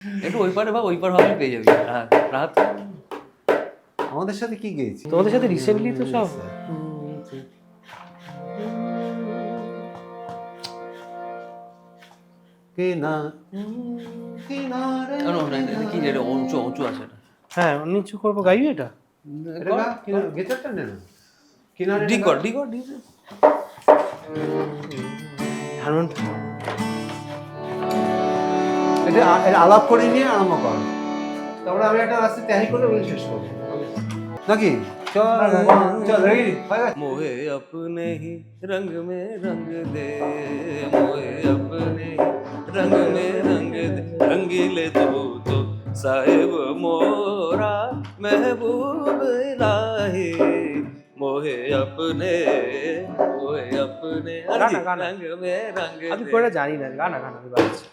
একটু ওই পারে বা ওই পার হবে পেয়ে যাবি। রাত আমাদের সাথে কি গেয়েছি? তোমাদের সাথে রিসেন্টলি তো সব কি রে, উঁচু উঁচু আছে এটা। হ্যাঁ নিচু করবো, গাইবি এটা? গিটারটা নে না, কিনারে ডি কর, ডি কর, ডি। হারমোন এটা আলাপ করে নিয়ে আরম্ভ কর, তারপরে আমি একটা রাস্তা ত্যাহি করে বলে শেষ করবো নাকি? চল চল, রেডি? मोहे अपने ही रंग में रंग दे, मोहे अपने ही रंग में रंग दे, रंगीले तू तो साहिब मोरा महबूब इलाही, मोहे अपने गाना। रंग में रंग আমি दे। করে জানি না, গানা গানা আমি বাজছি।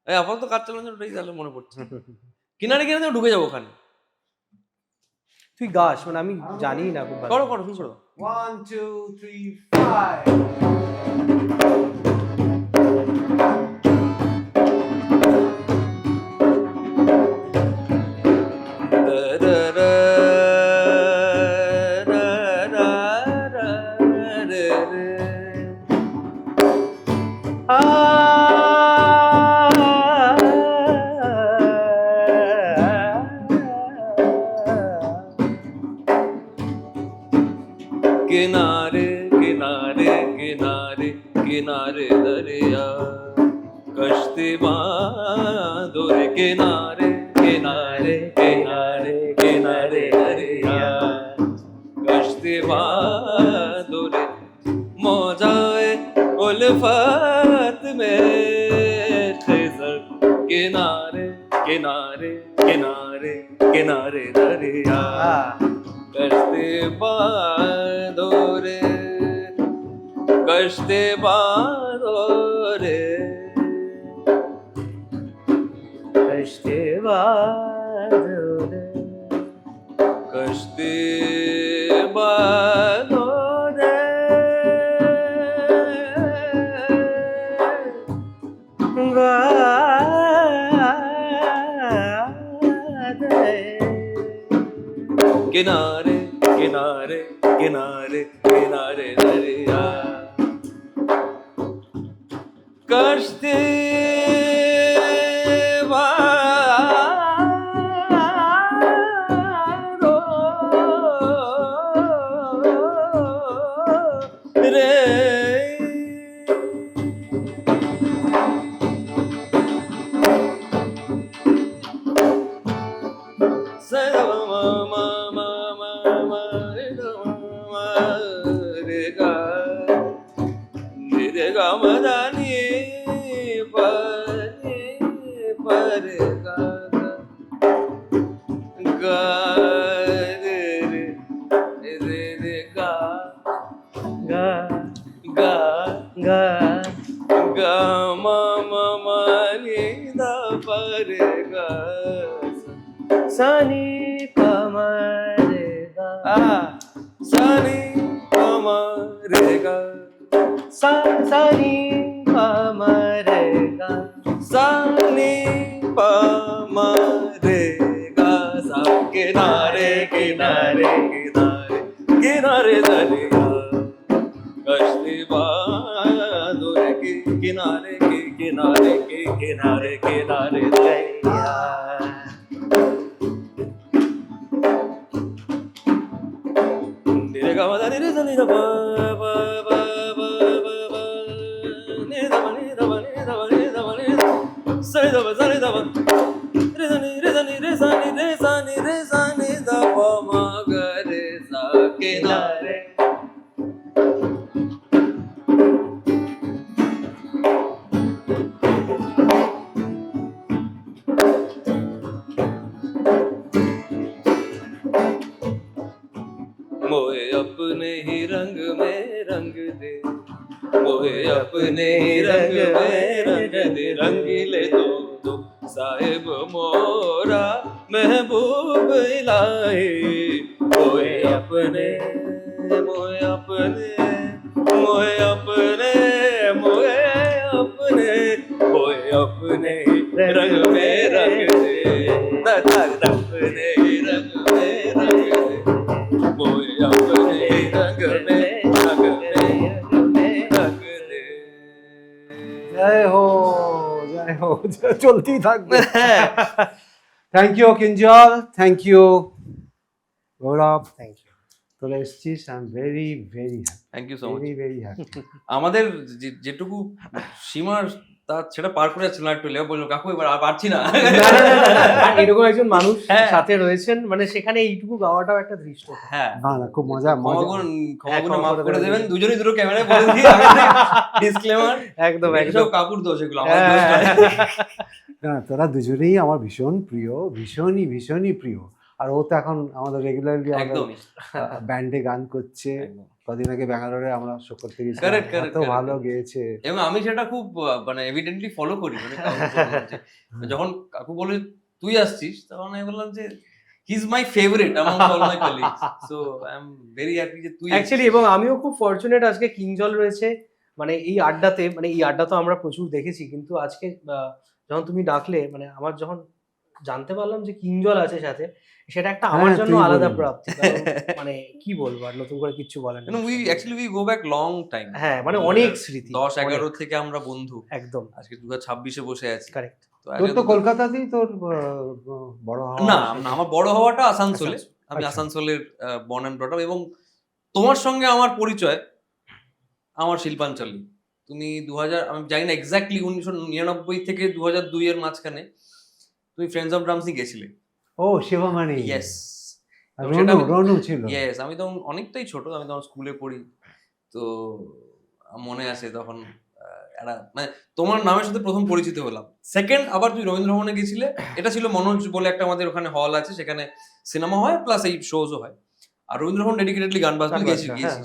এই আপাতত কাজ চালানোর ওটাই তাহলে মনে পড়ছে। কিনারে কিনারে ঢুকে যাবো ওখানে। তুই গাস, মানে আমি জানি না খুব ভালো। করো করো, শুরু করো। 1 2 3 5 किनारे किनारे किनारे किनारे दरिया, कश्ती बांधो रे किनारे किनारे किनारे किनारे दरिया, कश्ती बांधो रे मौजाए उल्फत में खिज़र, किनारे किनारे किनारे किनारे दरिया, कश्ती बांधो रे, कश्ती बांधो रे, कश्ती बांधो रे, कश्ती बांधो रे, किनारे किनारे किनारे किनारे दरिया, कश्ती बांधो रे, सनी पमरेगा, सनी पमरेगा, सनी पमरेगा, सनी पमरेगा, सब किनारे किनारे किनारे किनारे दरिया, कश्ती बांधो रे किनारे के किनारे के किनारे किनारे दरिया, रे गा मा दा रे रे सा नि दा पा पा पा पा पा नि दा मा नि दा मा नि दा मा नि दा मा नि सा नि दा मा सा नि दा मा रे सा नि रे सा नि रे सा नि रे सा नि रे सा नि दा पा मा ग रे सा किनारे। मोहे अपने ही रंग में रंग दे, मोहे अपने ही रंग में रंग दे, रंगीले तो साहिब मोरा महबूब इलाही, मोहे अपने मोहे अपने मोहे अपने मोहे अपने मोहे अपने रंग में रंग दे धक अपने रंग में रंग दे मोए अपने रंग में रंग दे रंग दे জয় হো চলতেই থাকবে। Thank you Kinjal, thank you Gaurav, thank you. তোরা এসছিস, I am very very thank you so much. Very very happy. আমাদের যেটুকু সীমার তা সেটা পার করে যাচ্ছিল না, একটু লেগে বললো কাকু এবার আর পারছি না। এরকম একজন মানুষ হ্যাঁ। সাথে রয়েছেন, মানে সেখানে এইটুকু গাওয়াটাও একটা দৃষ্ট। হ্যাঁ না না, খুব মজা মজা। ক্ষমাগুণ মাফ করে দেবেন, দুজনেই দুটো ক্যামেরায় বলে দিই ডিসক্লেমার, একদম সব কাকুর দোষ, এগুলো আমার দোষ নয়। না, তোরা দুজনেই আমার ভীষণ প্রিয়, ভীষণই ভীষণই প্রিয়। আর ও তো এখন আমাদের রেগুলারলি একদমই ব্যান্ডে গান করছে। একদম। কদিন আগে ব্যাঙ্গালোরে আমরা শো করতে গেছি, Correct, correct, এত correct, ভালো correct. গেয়েছে। এবং আমি সেটা খুব মানে এভিডেন্টলি ফলো করি, মানে কাকুর জন্য যে যখন কাকু বলে তুই আসছিস, তখন আমি বললাম যে he is my favourite among all my colleagues, so I am very happy যে তুই অ্যাকচুয়ালি। এবং আমিও খুব ফরচুনেট, আজকে কিংজল রয়েছে মানে এই আড্ডাতে। মানে এই আড্ডা তো আমরা প্রচুর দেখেছি, কিন্তু আজকে যখন তুমি ডাকলে, মানে আমার যখন জানতে পারলাম যে কিংজল আছে সাথে, সেটা একটা আমার হ্যাঁ, জন্য তুই আলাদা বললি। প্রাপ্তি। কারণ মানে কি বলবো, আর নতুন করে কিচ্ছু বলেন না। We actually we go back long time. হ্যাঁ, মানে অনেক স্মৃতি, 10-11 অনেক। থেকে আমরা বন্ধু, একদম আজকে 2026-এ বসে আছি। কারেক্ট। তো তোর আজকে তো কলকাতাতেই তোর বড় হওয়া। না না, আমার বড় হওয়াটা আসানসোলে, আমি আচ্ছা। আসানসোলের বর্ন অ্যান্ড ব্রট আপ। এবং তোমার সঙ্গে আমার পরিচয় আমার শিল্পাঞ্চলে। তুমি 2000, আমি জানি না এক্স্যাক্টলি 1999 থেকে 2002 এর মাঝখানে তুমি ফ্রেন্ডস অফ ড্রামস নিয়ে গেছিলে। ও শিবমানি, ইয়েস রনু রনু ছিল। ইয়েস, আমি তখন অনেকটাই ছোট, আমি তখন স্কুলে পড়ি। তো মনে আছে তখন একটা মানে তোমার নামের সাথে প্রথম পরিচিত হলাম। সেকেন্ড আবার তুমি রবীন্দ্রভবনে গেছিলে, এটা ছিল মনোজ বলে একটা আমাদের ওখানে হল আছে, সেখানে সিনেমা হয় প্লাস এই শোজও হয়। আর রবীন্দ্রভবন ডেডিকেটেডলি গান বাজনা গেছিস।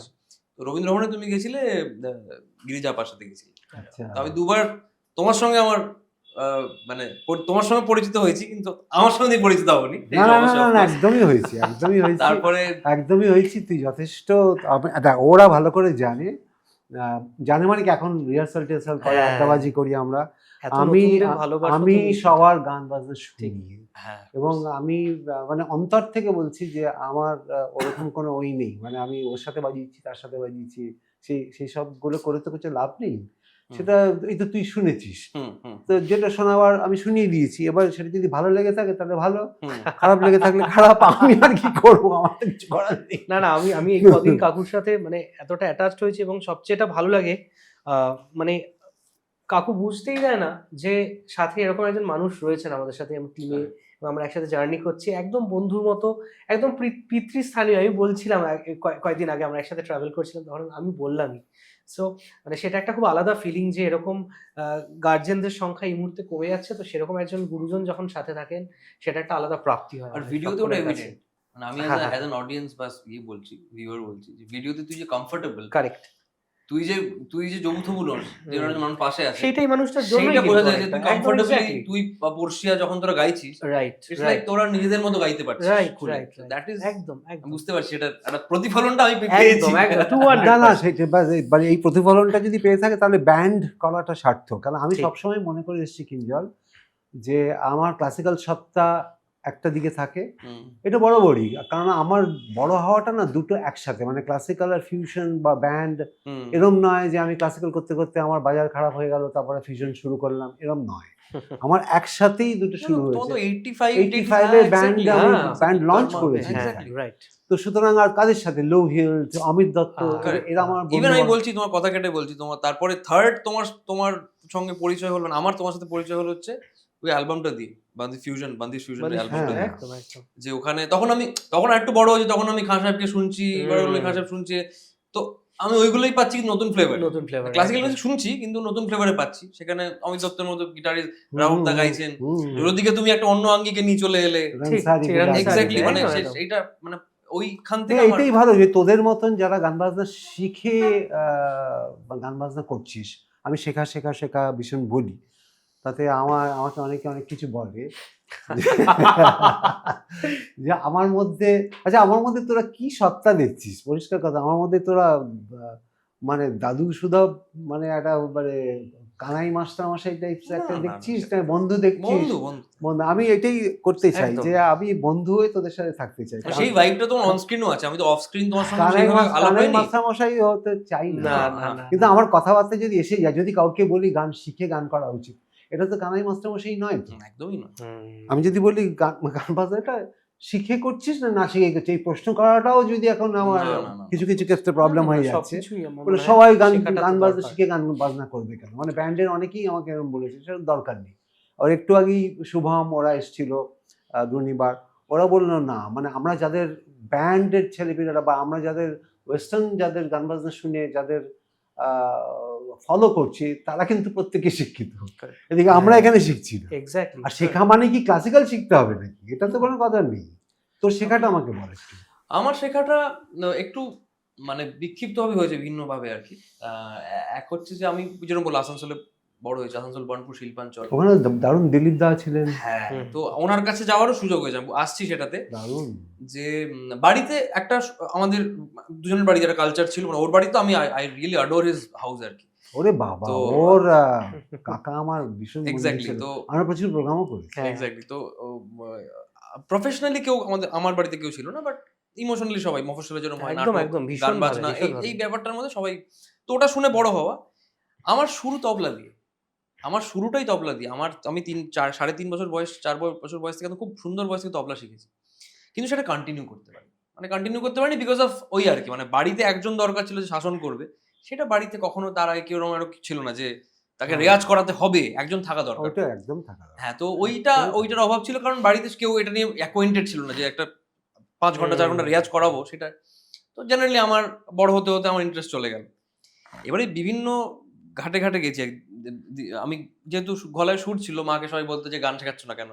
তো রবীন্দ্রভবনে তুমি গেছিলে গিরিজা আপার সাথে গেছিলে। আচ্ছা, তো আমি দুবার তোমার সঙ্গে আমার মানে তোমার সঙ্গে পরিচিত হয়েছি, কিন্তু আমার সঙ্গে পরিচিত হবনি। না না না না, একদমই হয়েছি, একদমই হয়েছি, তারপরে একদমই হয়েছি। তুই যথেষ্ট, দেখ ওরা ভালো করে জানে, জানে মানে কি, এখন রিহার্সাল টিহার্সাল করে, হ্যাঁ। আড্ডাবাজি করি আমরা। এত আমি নতুনদের ভালোবাসা আমি তুমি- সবার গান বাজনা শুনি, হ্যাঁ এবং আমি মানে অন্তর থেকে বলছি যে আমার ওরকম কোনো ওই নেই, মানে আমি ওর সাথে বাজিয়েছি, তার সাথে বাজিয়েছি, সেই সবগুলো করে তো কিছু লাভ নেই। সেটা এই তো তুই শুনেছিস, তো যেটা শোনাবার আমি শুনিয়ে দিয়েছি। এবার সেটা যদি ভালো লেগে থাকে তাহলে ভালো, খারাপ লেগে থাকলে খারাপ, আমি আর কি করবো, আমার তো কিছু করার নেই। না না, আমি এই কদিন কাকুর সাথে মানে এতটা অ্যাটাচড হয়েছি, এবং সবচেয়ে এটা ভালো লাগে মানে কাকু বুঝতেই দেয় না যে সাথে এরকম একজন মানুষ রয়েছেন আমাদের সাথে, আমি টিমে, আমরা একসাথে জার্নি করছি, একদম বন্ধুর মতো, একদম পিতৃস্থানীয়। আমি বলছিলাম কয়েকদিন আগে আমরা একসাথে ট্রাভেল করছিলাম, তখন আমি বললামই। সো মানে সেটা একটা খুব আলাদা ফিলিং যে এরকম গার্জেনদের সংখ্যা এই মুহূর্তে কমে যাচ্ছে, তো সেরকম একজন গুরুজন যখন সাথে থাকেন, সেটা একটা আলাদা প্রাপ্তি হয়। আর আমাদের ভিডিওতে ওটা সকলের কাছে। এভিডেন্ট, মানে আমি হ্যাঁ, অ্যাজ অ্যান অডিয়েন্স বা বলছি, ভিউয়ার বলছি, যে ভিডিওতে তুই যে কমফোর্টেবল, কারেক্ট, তুই যে জবুথবু নস, যে মানুষ পাশে আছে, সেইটাই মানুষটার জন্য সেইটা বোঝা যায় যে তুই কমফোর্টেবলি, তুই বা পড়শিয়া যখন তোরা গাইছিস, রাইট ইটস লাইক তোরা নিজেদের মতো গাইতে পারছিস। রাইট রাইট, দ্যাট ইজ, একদম একদম বুঝতে পারছি, এটা একটা প্রতিফলনটা আমি পেয়েছি। একদম একদম 200%। না না, সেটা মানে এই প্রতিফলনটা যদি পেয়ে থাকে তাহলে ব্যান্ড করাটা সার্থক। কারণ আমি ঠিক। সবসময় মনে করে এসেছি কিঞ্জল, যে আমার ক্লাসিক্যাল সত্তা একটা দিকে থাকে, এটা বরাবরই। কারণ আমার বড় হওয়াটা না দুটো একসাথে, মানে ক্লাসিক্যাল আর ফিউশন বা ব্যান্ড, এরম নয় যে আমি ক্লাসিক্যাল করতে করতে আমার বাজার খারাপ হয়ে গেল তারপরে ফিউশন শুরু করলাম, এরম নয়। আমার একসাথেই দুটো শুরু হয়েছে। 85 এ ব্যান্ড লঞ্চ করেছি। রাইট। তো সুতরাং আর কাদের সাথে, লো হিল, অমিত দত্ত, এরা আমার ইভেন আমি বলছি, তোমার কথা কেটে বলছি, তোমার তারপরে থার্ড তোমার সঙ্গে পরিচয় হলো না, আমার তোমার সাথে পরিচয় হলো হচ্ছে ওই অ্যালবামটা দিয়ে, বান্দিশ ফিউশন অ্যালবামটা দিয়ে, যে ওখানে তখন একটু বড় হয়েছে, তখন আমি খান সাহেবকে শুনছি, খান সাহেব শুনছে, তো আমি ওইগুলোই পাচ্ছি নতুন ফ্লেভার। ক্লাসিক্যাল মিউজিক শুনছি কিন্তু নতুন ফ্লেভারে পাচ্ছি। সেখানে অমিত দত্তের মতো গিটারিস্ট রাহুল দা গাইছেন, ওদিকে তুমি একটা অন্য আঙ্গিকে নিয়ে চলে এলে। এক্স্যাক্টলি, মানে এইটা মানে ওইখান থেকে এটাই ভালো যে তোদের মতন যারা গান বাজনা শিখে গান বাজনা করছিস, আমি শেখা ভীষণ বলি, তাতে আমাকে অনেকে অনেক কিছু বলে যে আমার মধ্যে, আচ্ছা আমার মধ্যে তোরা কি সত্তা দেখছিস, পরিষ্কার কথা, আমার মধ্যে তোরা মানে দাদু সুধা, মানে একটা মানে কানাই মাস্টার মশাই টাইপস একটা না, না, দেখছিস, না, না বন্ধু দেখছিস? বন্ধু বন্ধু বন্ধু, আমি এটাই করতে চাই, একদম। যে আমি বন্ধু হয়ে তোদের সাথে থাকতে চাই। সেই ভাইবটা তোমার অন স্ক্রিনও আছে, আমি তো অফ স্ক্রিন তোমার সঙ্গে কানাই সেইভাবে আলাপ কানাই হয়নি। মাস্টার মশাই হতে চাই না না, না না কিন্তু আমার কথাবার্তা যদি এসে যায়, যদি কাউকে বলি গান শিখে গান করা উচিত, এটা তো কানাই মাস্টার মশাই নয় তো। একদমই নয়। আমি যদি বলি গান গান বাজাটা শিখে করছিস না না শিখে করছিস, এই প্রশ্ন করাটাও যদি এখন আমার না, না, না, কিছু কিছু ক্ষেত্রে প্রবলেম হয়ে যাচ্ছে। সবকিছুই আমার বলে মনে হয় সবাই গান শেখাটা তো গান বাজনা দরকার। শিখে গান বাজনা করবে কেন, মানে ব্যান্ডের অনেকেই আমাকে এরকম বলেছে, সেটা দরকার নেই। আর একটু আগেই শুভম ওরা এসেছিল, দুর্নিবার, ওরা বললো না, মানে আমরা যাদের ব্যান্ডের ছেলেপিলেরা বা আমরা যাদের ওয়েস্টার্ন যাদের গান বাজনা শুনে যাদের ফলো করছি, তারা কিন্তু প্রত্যেকে শিক্ষিত, এদিকে আমরা এখানে শিখছি না। এক্স্যাক্টলি। আর শেখা মানে কি ক্লাসিক্যাল শিখতে হবে নাকি? এটা তো কোনো কথা নেই। তোর শেখাটা আমাকে বল একটু। আমার শেখাটা একটু মানে বিক্ষিপ্তভাবে হয়েছে, ভিন্নভাবে আর কি। এক হচ্ছে যে আমি যেরকম বললাম আসানসোলে বড় হয়েছে, আসানসোল বর্ণপুর শিল্পাঞ্চল। ওখানে দারুণ দিলীপ দা ছিলেন। হ্যাঁ, তো ওনার কাছে যাওয়ারও সুযোগ হয়েছে, আসছি সেটাতে। দারুণ। যে বাড়িতে একটা আমাদের দুজনের বাড়িতে একটা কালচার ছিল, মানে ওর বাড়িতে আমি I really adore his house আর কি। ওরে বাবা, তো ওর কাকা আমার ভীষণ এক্স্যাক্টলি, তো আমরা প্রচুর প্রোগ্রামও করেছি। এক্স্যাক্টলি, তো প্রফেশনালি কেউ আমার বাড়িতে কেউ ছিল না, বাট ইমোশনালি সবাই, মফস্বলের জন্য হয়, একদম নাটক, একদম গান ভীষণ বাজনা, ভালো, এই এই ব্যাপারটার মধ্যে সবাই। তো ওটা শুনে বড় হওয়া। আমার শুরু তবলা দিয়ে, আমার শুরুটাই তবলা দিয়ে। আমি 3.5 বছর বয়স, 4 বছর বয়স থেকে খুব সুন্দর বয়স থেকে তবলা শিখেছি, কিন্তু সেটা কন্টিনিউ করতে পারি, মানে কন্টিনিউ করতে পারিনি বিকজ অফ ওই আর কি, মানে বাড়িতে একজন দরকার ছিল যে শাসন করবে, সেটা বাড়িতে কখনো তার আগে কেউ এরকম ছিল না যে তাকে রেয়াজ করাতে হবে, একজন থাকা দরকার। ওটা একদম থাকা দরকার। হ্যাঁ, তো ওইটার অভাব ছিল, কারণ বাড়িতে কেউ এটা নিয়ে অ্যাকোয়েন্টেড ছিল না যে একটা 5 ঘন্টা 4 ঘন্টা রেয়াজ করাবো সেটা। তো জেনারেলি আমার বড় হতে হতে আমার ইন্টারেস্ট চলে গেল। এবারে বিভিন্ন ঘাটে ঘাটে গেছি। আমি যেহেতু গলায় সুর ছিল, মাকে সবাই বলতো যে গান শেখাচ্ছ না কেন,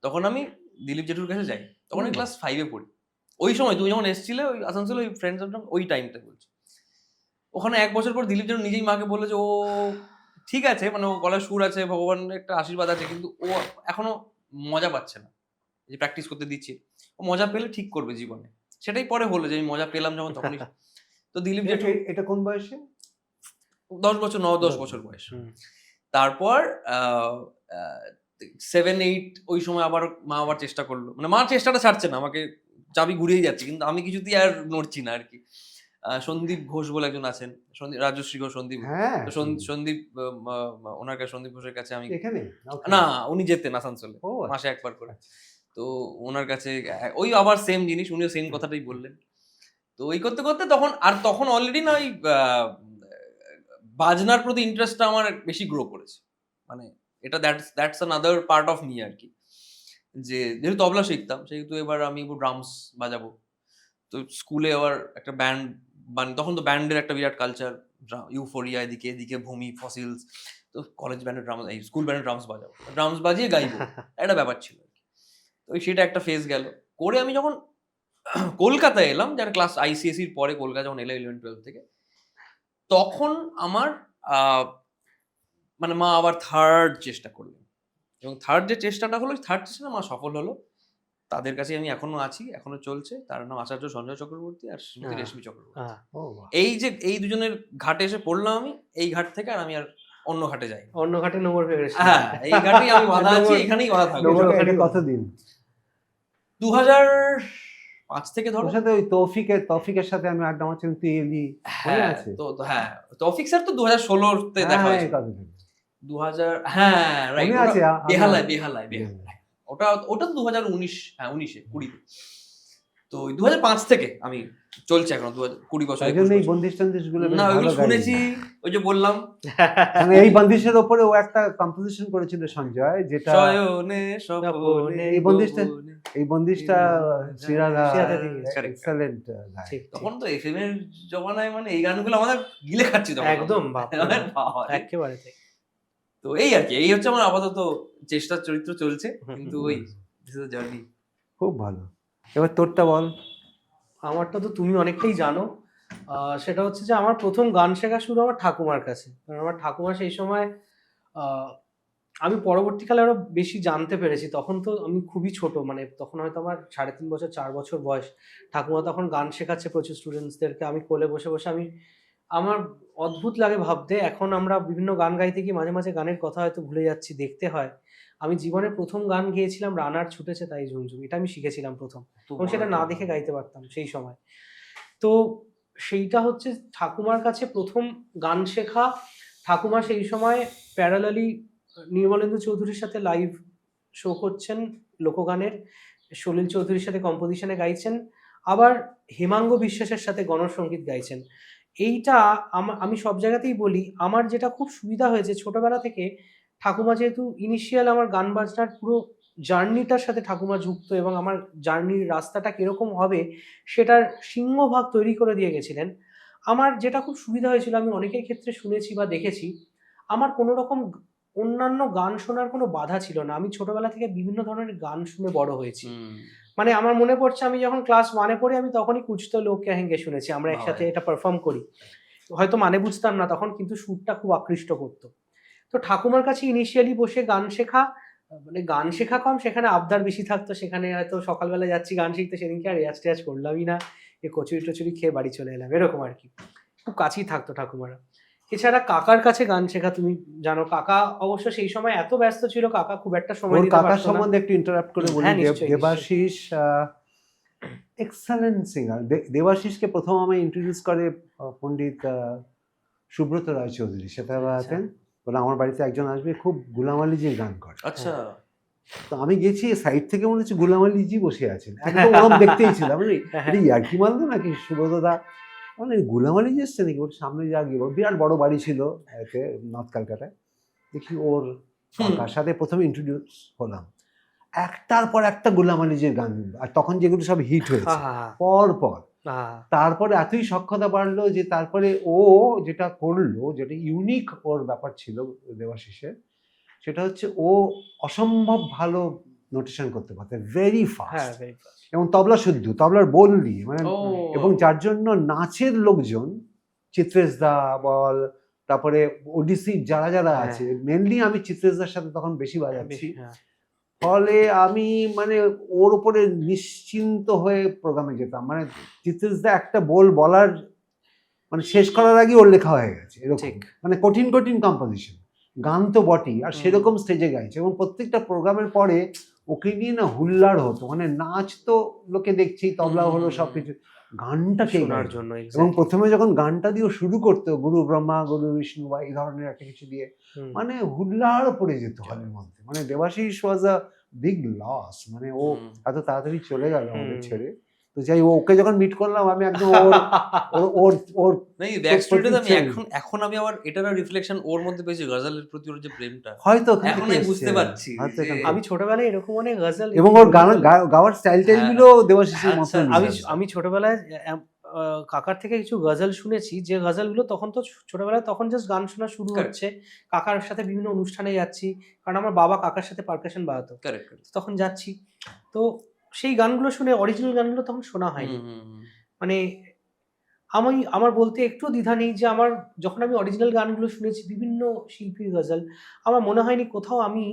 তখন আমি দিলীপ জেঠুর কাছে যাই, তখন আমি ক্লাস 5-এ পড়ি। ওই সময় তুমি যখন এসেছিলে ওই আসানসোলে, ওই ফ্রেন্ডস ওই টাইমটা বলছি। ওখানে 1 বছর পর দিলীপ জেঠু নিজেই মাকে বললো যে ও ঠিক আছে, মানে ও গলায় সুর আছে, ভগবানের একটা আশীর্বাদ আছে, কিন্তু ও এখনো মজা পাচ্ছে না, যে প্র্যাকটিস করতে দিচ্ছি, ও মজা পেলে ঠিক করবে জীবনে। সেটাই পরে হলো যে আমি মজা পেলাম যখন, তখনই। তো দিলীপ জেঠু এটা কোন বয়সে? 9-10 বছর বয়স। তারপর 7-8 ওই সময় আবার মা আবার চেষ্টা করলো, মানে মা চেষ্টাটা ছাড়ছে না, আমাকে চাবি ঘুরিয়ে যাচ্ছে, কিন্তু আমি কিছুতেই আর নড়ছি না আর কি। সন্দীপ ঘোষ বলে একজন আছেন, রাজশ্রী ঘোষ, সন্দীপ। হ্যাঁ, তো সন্দীপ ওনার কাছে, সন্দীপ ঘোষের কাছে আমি, এখানে না উনি যেতেন আসানসোলে ও আচ্ছা। মাসে একবার করে। তো ওনার কাছে ওই আবার সেম জিনিস, উনিও সেম কথাটাই বললেন। তো ওই করতে করতে তখন অলরেডি না ওই বাজনার প্রতি ইন্টারেস্টটা আমার বেশি গ্রো করেছে, মানে এটা that's another part of me আর কি। যে যেহেতু তবলা শিখতাম, সেহেতু এবার আমি ড্রামস বাজাবো। তো স্কুলে আবার একটা ব্যান্ড, তখন তো ব্যান্ডের একটা বিরাট কালচার, ইউফোরিয়া, এদিকে ভূমি, ফসিলস। তো কলেজ ব্যান্ডের ড্রামস, এই স্কুল ব্যান্ডের ড্রামস বাজাবো, ড্রামস বাজিয়ে গাইবো, একটা ব্যাপার ছিল। তো সেটা একটা ফেজ গেল করে। আমি যখন কলকাতায় এলাম, যারা ক্লাস আইসিএসির পরে কলকাতা যখন এলাম 11-12 থেকে, তখন আমার মানে মা আবার থার্ড চেষ্টা করলেন, এবং থার্ড যে চেষ্টাটা হলো, থার্ড চেষ্টা মা সফল হলো। তাদের কাছে আমি এখনো আছি, এখনো চলছে। তার নাম আচার্য সঞ্জয় চক্রবর্তী আর শ্রীমতী রেশমি চক্রবর্তী। এই দুজনের ঘাটে এসে পড়লাম আমি, এই ঘাট থেকে আর আমি আর অন্য ঘাটে যাই, অন্য ঘাটে নোবর ফেরে। হ্যাঁ, এই ঘাটেই আমি বাধা আছি, এখানেই বাধা থাকবো। কতদিন? 2005 থেকে ধরো। সাথে ওই তৌফিকের সাথে আমি আড্ডা মারছিলাম, তুই এলি, মনে আছে? তো হ্যাঁ, তৌফিক স্যার তো 2016-তে দেখা হয়েছে। 2000, হ্যাঁ রাইট, বেহালায়। ওটা তো 2019, হ্যাঁ 19-20-তে। তো 2005 থেকে আমি চলছে, এখন 20 বছর। এই বন্দিশ-টন্দিশগুলো না, ওইগুলো শুনেছি, ওই যে বললাম। মানে এই বন্দিশের উপরে ও একটা কম্পোজিশন করেছিল সঞ্জয়, যেটা এই বন্দিশটা শ্রীরাধা এক্সেলেন্ট গায়। তখন তো এফএম এর জমানায়, মানে এই গানগুলো আমাদের গিলে খাচ্ছি তখন, একদম একেবারে। তো এই আর কি, এই হচ্ছে আমার আপাতত চেষ্টার চরিত্র চলছে, কিন্তু ওই জার্নি। খুব ভালো। এবার তোরটা বল। আমারটা তো তুমি অনেকটাই জানো। সেটা হচ্ছে যে আমার প্রথম গান শেখা শুরু আমার ঠাকুমার কাছে, কারণ আমার ঠাকুমা সেই সময়, আমি পরবর্তীকালে আরো বেশি জানতে পেরেছি, তখন তো আমি খুবই ছোট, মানে তখন হয়তো আমার 3.5 বছর 4 বছর বয়স। ঠাকুমা তখন গান শেখাচ্ছে প্রচুর স্টুডেন্টসদেরকে, আমি কোলে বসে বসে আমি আমার অদ্ভুত লাগে ভাবতে, এখন আমরা বিভিন্ন গান গাইতে গিয়ে মাঝে মাঝে গানের কথা হয়তো ভুলে যাচ্ছি, দেখতে হয়। আমি জীবনে প্রথম গান গেয়েছিলাম রানার ছুটেছে তাই ঝুমঝুম, এটা আমি শিখেছিলাম প্রথম, এবং সেটা না দেখে গাইতে পারতাম সেই সময়। তো সেইটা হচ্ছে ঠাকুমার কাছে প্রথম গান শেখা। ঠাকুমা সেই সময় প্যারালালি নির্মলেন্দু চৌধুরীর সাথে লাইভ শো করছেন লোকগানের, সলিল চৌধুরীর সাথে কম্পোজিশনে গাইছেন, আবার হেমাঙ্গ বিশ্বাসের সাথে গণসঙ্গীত গাইছেন। এইটা আমি সব জায়গাতেই বলি, আমার যেটা খুব সুবিধা হয়েছে ছোটবেলা থেকে, ঠাকুমা যেহেতু ইনিশিয়াল আমার গান বাজনার পুরো জার্নিটার সাথে ঠাকুমা যুক্ত, এবং আমার জার্নির রাস্তাটা কিরকম হবে সেটার সিংহভাগ তৈরি করে দিয়ে গেছিলেন। আমার যেটা খুব সুবিধা হয়েছিল, আমি অনেকের ক্ষেত্রে শুনেছি বা দেখেছি, আমার কোনো রকম অন্যান্য গান শোনার কোনো বাধা ছিল না। আমি ছোটবেলা থেকে বিভিন্ন ধরনের গান শুনে বড় হয়েছি। মানে আমার মনে পড়ছে, আমি যখন ক্লাস 1-এ পড়ি, আমি তখনই কুছ তো লোগ কহেঙ্গে শুনেছি, আমরা একসাথে এটা পারফর্ম করি। হয়তো মানে বুঝতাম না তখন, কিন্তু সুরটা খুব আকৃষ্ট করতো। তো ঠাকুমার কাছে ইনিশিয়ালি বসে গান শেখা, মানে গান শেখা কম, সেখানে আবদার বেশি থাকতো। সেখানে হয়তো সকালবেলা যাচ্ছি গান শিখতে, সেদিনকে আর রেয়াজ টেয়াজ করলামই না, এ কচুরি টচুরি খেয়ে বাড়ি চলে এলাম, এরকম আর কি। খুব কাছেই থাকতো ঠাকুমারা। এছাড়া কাকার কাছে গান শেখা, তুমি জানো কাকা অবশ্য সেই সময় এত ব্যস্ত ছিল, কাকা খুব একটা সময় দিতে কাকার পারতো না। সম্বন্ধে একটু ইন্টারাপ্ট করে বলি, হ্যাঁ, নিশ্চয়ই, দেবাশিস এক্সেলেন্ট সিঙ্গার। দেবাশিসকে প্রথম আমায় ইন্ট্রোডিউস করে পণ্ডিত সুব্রত রায় চৌধুরী, সেটা আছেন বলে আমার বাড়িতে একজন আসবে খুব গুলাম আলীজির গান করে। আচ্ছা, তো আমি গেছি সাইড থেকে, মনে হচ্ছে গুলাম আলীজি বসে আছেন, একদম ওরম দেখতেই ছিল। আমি এটা ইয়ার্কি মারলো নাকি সুব্রত দা, মানে গুলাম আলীজি এসছে নাকি, ওর সামনে যা গিয়ে বিরাট বড় বাড়ি ছিল এতে নর্থ ক্যালকাটায়। দেখি ওর কাকার সাথে প্রথমে ইন্ট্রোডিউস হলাম, একটার পর একটা গুলাম আলীজির গান, আর তখন যেগুলো সব হিট হয়েছে পর পর। তারপরে এতই সক্ষতা বাড়লো যে তারপরে ও যেটা করলো, যেটা ইউনিক ওর ব্যাপার ছিল দেবাশিসের, সেটা হচ্ছে ও অসম্ভব ভালো নোটেশন করতে পারতো, ভেরি ফাস্ট, এবং তবলা শুদ্ধ, তবলার বোল দিয়ে, মানে এবং যার জন্য নাচের লোকজন, চিত্রেশ দা বল, তারপরে ওডিসি যারা যারা আছে, মেনলি আমি চিত্রেশ দার সাথে তখন বেশি বাজাচ্ছি, ফলে আমি মানে ওর উপরে নিশ্চিন্ত হয়ে প্রোগ্রামে যেতাম। মানে চিত্রেশ দা একটা বলার মানে শেষ করার আগে ওর লেখা হয়ে গেছে, এরকম মানে কঠিন কঠিন কম্পোজিশন, গান তো বটেই, আর সেরকম স্টেজে গাইছে, এবং প্রত্যেকটা প্রোগ্রামের পরে ওকে নিয়ে না হুল্লাড় হতো, মানে নাচ তো লোকে দেখছেই, তবলা হলো সবকিছু, গানটা শোনার জন্য। এবং প্রথমে যখন গানটা দিয়ে শুরু করতো, গুরু ব্রহ্মা গুরু বিষ্ণু বা এই ধরনের একটা কিছু দিয়ে, মানে হুল্লাড় পড়ে যেত হলের মধ্যে। মানে দেবাশিস ওয়াজ আ বিগ লস, মানে ও এত তাড়াতাড়ি চলে গেল আমাদের ছেড়ে। তো যাই, ওকে যখন মিট করলাম আমি একদম ওর এখন আমি আবার এটার রিফ্লেকশন ওর মধ্যে পেয়েছি, গজলের প্রতি ওর যে প্রেমটা হয়তো এখন আমি বুঝতে পারছি। আমি ছোটবেলায় এরকম অনেক গজল, এবং ওর গাওয়ার স্টাইল গুলো দেবাশিসের মতো। আমি ছোটবেলায় কাকার থেকে কিছু গজল শুনেছি, যে গজলগুলো তখন তো ছোটবেলায় তখন জাস্ট গান শোনা শুরু হচ্ছে, কাকার সাথে বিভিন্ন অনুষ্ঠানে যাচ্ছি, কারণ আমার বাবা কাকার সাথে পারকাশন বাজাতো, তখন যাচ্ছি, তো সেই গানগুলো শুনে, অরিজিনাল গানগুলো তখন শোনা হয়নি। মানে আমার বলতে একটু দ্বিধা নেই যে আমার যখন আমি অরিজিনাল গানগুলো শুনেছি বিভিন্ন শিল্পীর গজল, আমার মনে হয়নি কোথাও আমি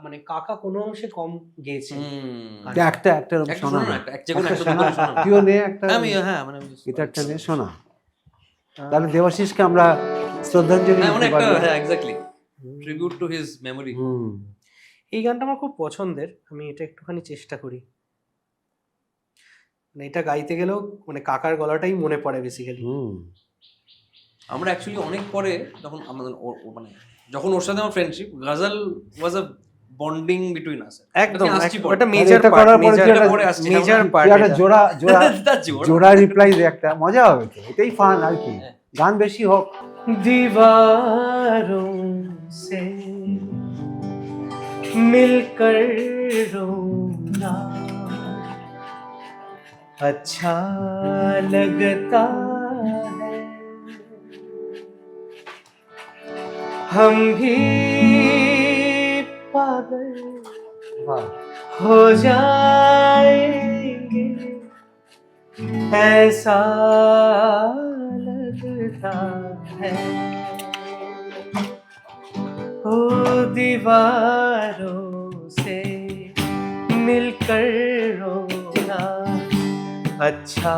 মানে কাকা কোনো অংশে কম গেয়েছে। শোনা, তাহলে দেবাশিসকে আমরা শ্রদ্ধাঞ্জলি ট্রিবিউট টু হিজ মেমরি। এই গানটা আমার খুব পছন্দের, আমি এটা একটুখানি চেষ্টা করি, মানে এটা গাইতে গেলেও মানে কাকার গলাটাই মনে পড়ে বেসিক্যালি। আমরা অ্যাকচুয়ালি অনেক পরে যখন আমাদের মানে যখন ওর সাথে আমার ফ্রেন্ডশিপ, গজল ওয়াজ আ বন্ডিং বিটুইন আস, একদম একটা মেজর পার্ট, একটা জোড়া রিপ্লাই দে, একটা মজা হবে, তো এটাই ফান আর কি, গান বেশি হোক। दीवारों से मिलकर रोना अच्छा लगता है, हम भी पागल हो जाएंगे, ऐसा लगता है, ओ दीवारों से मिलकर रोना अच्छा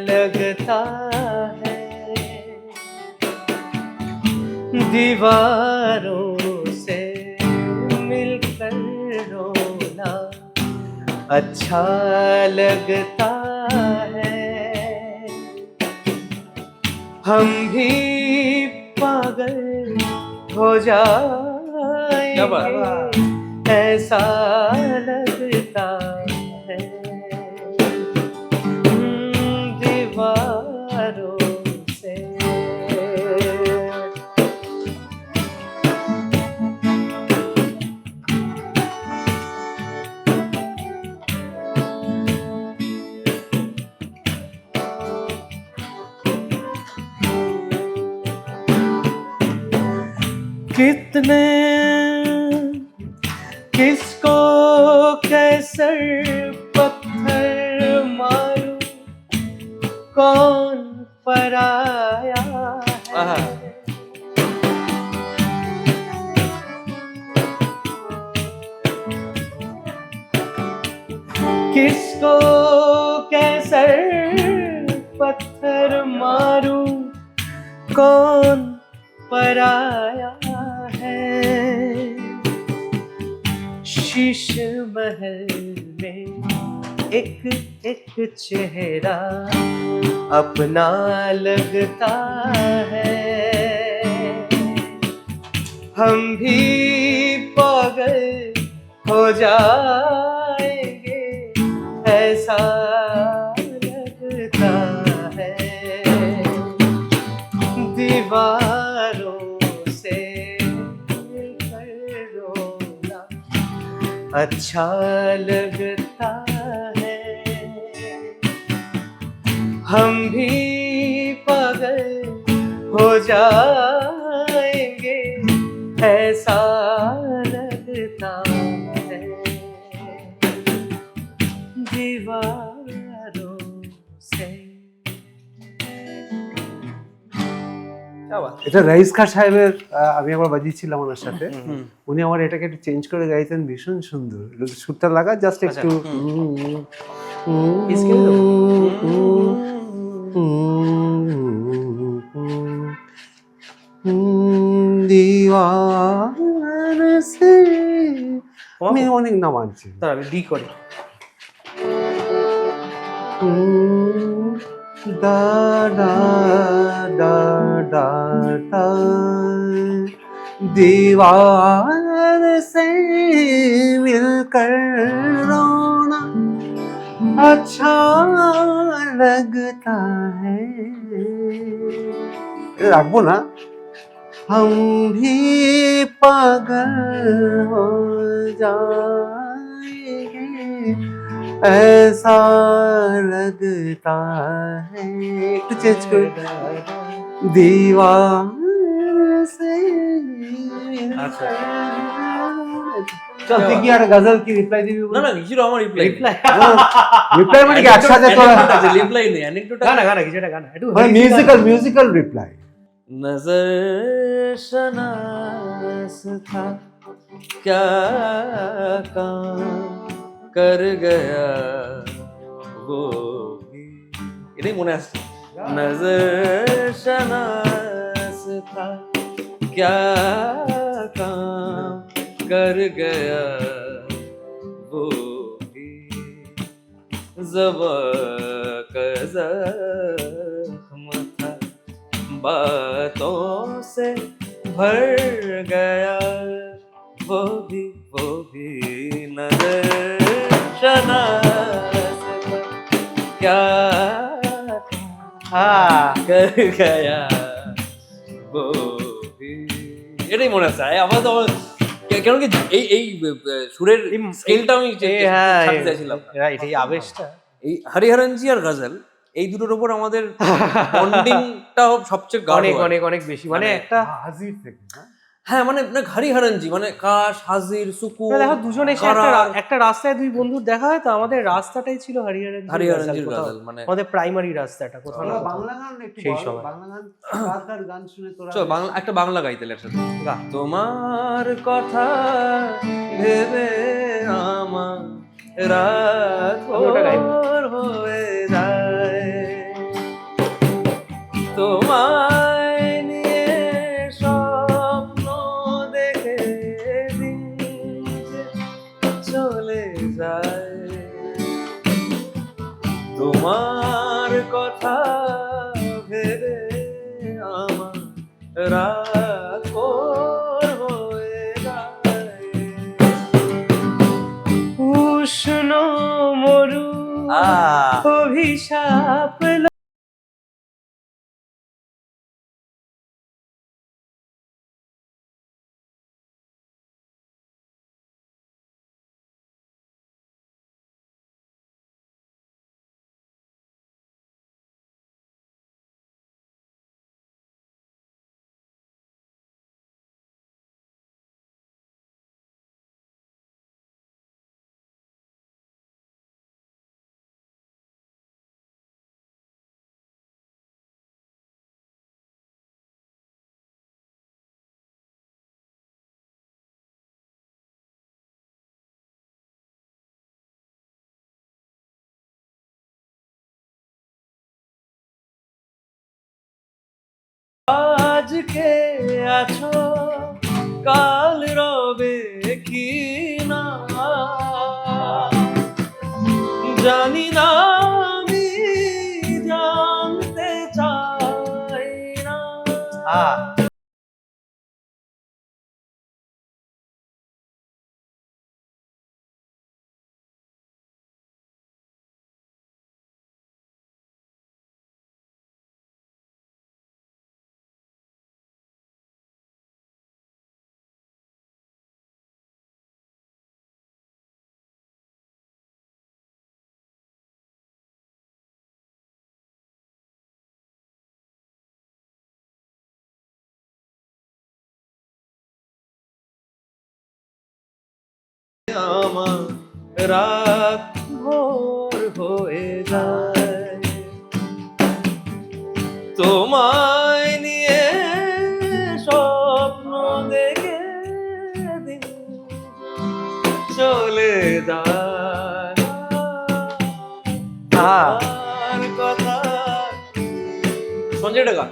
लगता है, दीवारों से मिलकर रोना अच्छा लगता है, हम भी पागल हो क्या बात? जाएंगे ऐसा लगता है। दीवारों से कितने किसको कैसर पत्थर मारूं, कौन पराया आहा। है। किसको कैसर पत्थर मारूं, कौन पराया है। शीश महल में एक एक चेहरा अपना लगता है, हम भी पागल हो जाएंगे ऐसा लगता है। दीवारों से मिलकर रोना अच्छा लगता है, हम भी पागल हो जाएंगे ऐसा लगता है। दीवारों से। এটা রাইস খান সাহেবের আমি একবার বাজিয়েছিলাম ওনার সাথে, উনি আমার এটাকে একটু চেঞ্জ করে গাইতেন, ভীষণ সুন্দর। সুরটা লাগা জাস্ট একটু इसके लिए दीवार से আমি অনেক নাম আনছি। তার আমি ডি করি। da da da da da दीवार से मिलकर रोना अच्छा लगता है। রাখবো না। हम भी पागल हो जाएंगे ऐसा लगता है। একটু চেঞ্জ করে दीवार से আচ্ছা। চল তুই কি আর গজল কি রিপ্লাই দিবি? না না কিছু আমার রিপ্লাই রিপ্লাই রিপ্লাই মানে কি একসাথে তোরা রিপ্লাই নেই অ্যানেকডোট গানা গানা কিছু একটা গানা একটু মানে মিউজিক্যাল রিপ্লাই। नजर शनास था क्या काम कर गया वो भी, এটাই মনে আসছে। नजर शनास था क्या काम कर गया वो भी, ज़बां का ज़ख्म था बातों से भर गया वो भी नजर शनास था क्या कर गया वो भी। এটাই মনে আছে আমার তো, কেন কি এই এই সুরের স্কেলটা আমি ছাড়তে চাইছিলাম। রাইট, এই আবেশটা এই হরিহরনজি আর গজল এই দুটোর উপর আমাদের বন্ডিংটা সবচেয়ে গাঢ় অনেক হয়। অনেক অনেক বেশি, মানে একটা হাজির থেকে হ্যাঁ মানে হরিহরনজি মানে কাশ, হাজির, সুকু, দেখো দুজন এসে একটা রাস্তায় দুই বন্ধুর দেখা হয়, তো আমাদের রাস্তাটাই ছিল হরিহরনজির গজল, মানে আমাদের প্রাইমারি রাস্তাটা কোথাও না তোরা কোথাও। বাংলা গান একটু সেই বল, সময়। বাংলা গান কার কার গান শুনে তোরা চল বাংলা একটা বাংলা গাইতে একসাথে। গা। তোমার কথা ভেবে আমার রাত ওটা গাইবো। ভোর হয়ে যায়, তোমায় নিয়ে সব চলে যায়। তোমার কথা ভেবে আমার রাগ হয়ে যায়। উষ্ণ মরু অভিশাপ আজকে আছো কাল রবে কি না জানি না, আমি জানতে চাই না। আমার রাত ভোর হয়ে যায় তোমায় নিয়ে স্বপ্ন দেখে দিন চলে যায়। আর কথা সঞ্জয় টাকা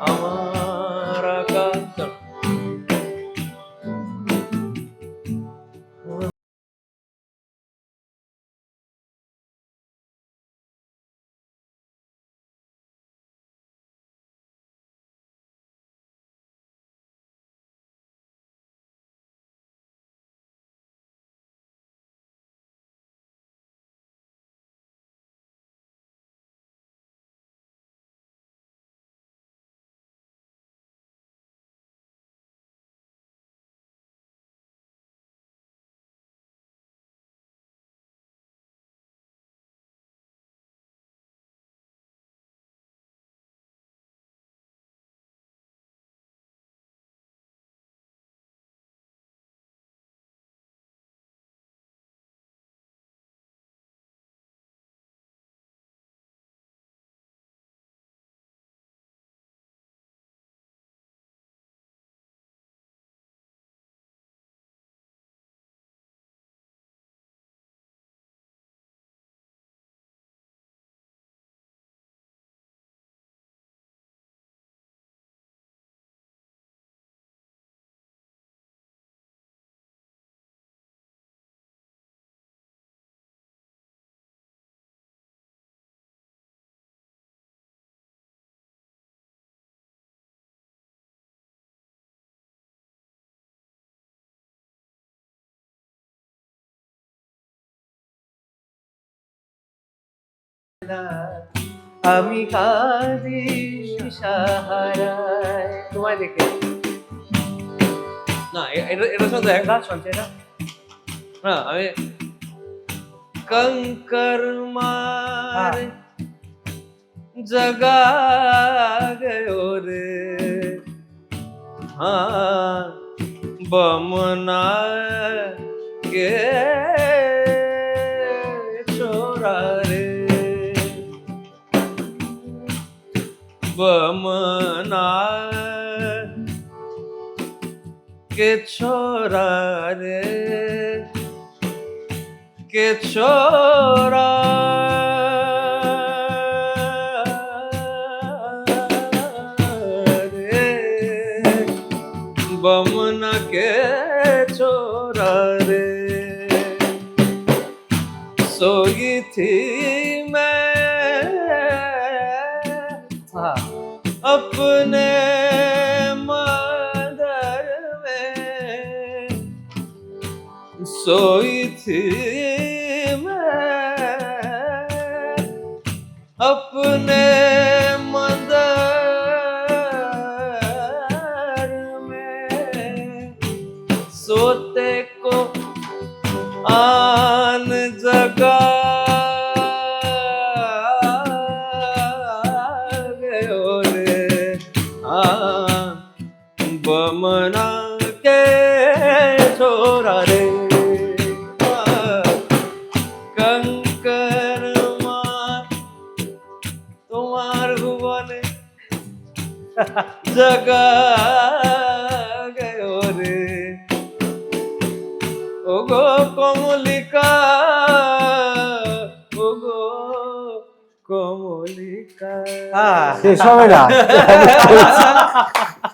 আমার আকাশ আমি কাঁদি সাহারায় তোমায় দেখে। না এটা শুধু এক গাছ সঞ্চয় না না আমি कंकर मार जगा गयो रे हाँ बमना के छोरा रे बमना के छोरा रे के छोरा रे बमना के छोरा रे सोई थी मैं अपने मदर में, सोई थी मैं अपने मदर में, सोते को आन जगा गयो रे बमना के छोरा रे कंकर তোমার ভুবনে জগা গেও রে ওগো কমলিকা, ওগো কমলিকা। শেষ হবে না।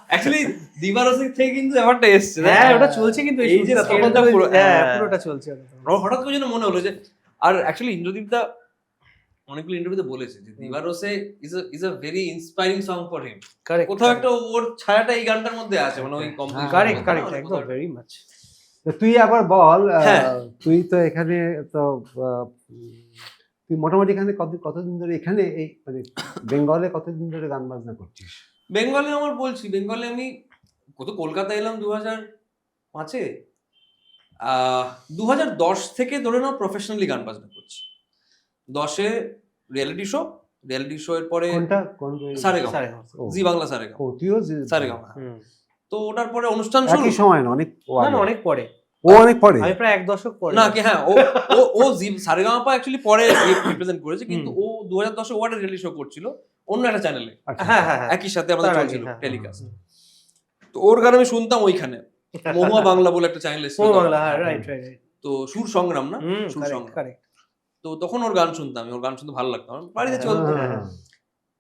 অ্যাকচুয়ালি দিবারসিক থেকে কিন্তু ব্যাপারটা এসছে, হ্যাঁ ওটা চলছে কিন্তু এই যে তখনটা পুরো পুরোটা চলছে। আমার হঠাৎ করে যেন মনে হলো যে, আর অ্যাকচুয়ালি ইন্দ্রদীপ দা অনেকগুলো ইন্টারভিউতে বলেছে যে দিবারসে is a very inspiring song for him. কোথাও একটা ওর ছায়াটা এই গানটার মধ্যে আছে, মানে ওই কম্পোজিশন। কারেক্ট কারেক্ট, একদম ভেরি মাচ। তুই আবার বল, হ্যাঁ। তুই তো এখানে তো তুই মোটামুটি এখানে কতদিন ধরে এখানে এই মানে বেঙ্গলে কতদিন ধরে গান বাজনা করছিস? বেঙ্গলে আমার বলছি, বেঙ্গলে আমি কলকাতা এলাম 2005-এ, 2010 থেকে ধরে নাও প্রফেশনালি গান বাজনা করছি। 10-এ রিয়েলিটি শো এর পরে সারেগামা, জি বাংলা সারেগামা, সারেগামা। তো ওটার পরে অনুষ্ঠান শুরু। একই সময় না, অনেক অনেক পরে। ও অনেক পরে, আমি প্রায় 1 দশক পরে। না কি হ্যাঁ, ও জি সারেগামাপা অ্যাকচুয়ালি পরে রিপ্রেজেন্ট করেছে, কিন্তু ও 2010-এ ওয়ার্ড রিয়েলিটি শো করছিল অন্য একটা চ্যানেলে, হ্যাঁ হ্যাঁ একই সাথে আমাদের চলছিল টেলিকাস্ট। তো ওর গান আমি শুনতাম ওইখানে, মহুয়া বাংলা বলে একটা চ্যানেল ছিল, বাংলা, হ্যাঁ রাইট রাইট। তো সুর সংগ্রাম না, সুর সংগ্রাম, কারেক্ট। তো তখন ওর গান শুনতাম, ওর গান শুনতে ভালো লাগতো, আমার বাড়িতে চলতো।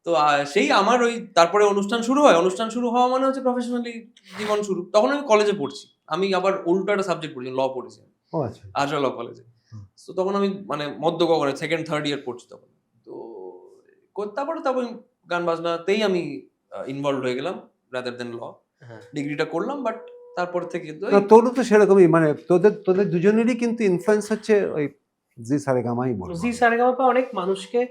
তো সেই আমার ওই তারপরে অনুষ্ঠান শুরু হয়, অনুষ্ঠান শুরু হওয়া মানে হচ্ছে প্রফেশনালি জীবন শুরু। তখন আমি কলেজে পড়ছি, আমি আবার উল্টো একটা সাবজেক্ট পড়ছি, ল পড়েছি আজরা ল কলেজে। তো তখন আমি মানে মধ্য গগনে 2nd 3rd ইয়ার পড়ছি তখন। তো তারপরে গান বাজনাতেই আমি ইনভলভ হয়ে গেলাম রাদার দেন ল। ডিগ্রিটা করলাম, বাট তারপর থেকে তোরও তো সেরকমই, মানে তোদের দুজনেরই কিন্তু ইনফ্লুয়েন্স হচ্ছে ওই জি সারেগামাই বল। জি সারেগামা অনেক মানুষকে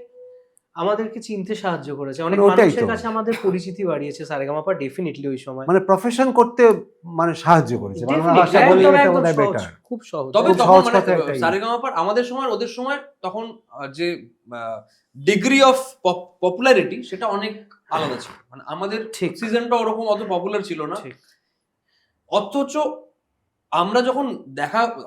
আমাদেরকে চিনতে সাহায্য করেছে, অনেক ওটাই মানুষের তো। কাছে আমাদের পরিচিতি বাড়িয়েছে সারেগামাপা, ডেফিনেটলি ওই সময় মানে প্রফেশন করতে মানে সাহায্য করেছে, বাংলা ভাষা বললে এটা বোধহয় বেটার। খুব সহজ। তবে খুব তখন সহজ মানে কথা এটাই। সারেগামাপার আমাদের সময় ওদের সময় তখন যে ডিগ্রি অফ পপুলারিটি সেটা অনেক আলাদা ছিল, মানে আমাদের ঠিক সিজনটা ওরকম অত পপুলার ছিল না। অথচ আমরা যখন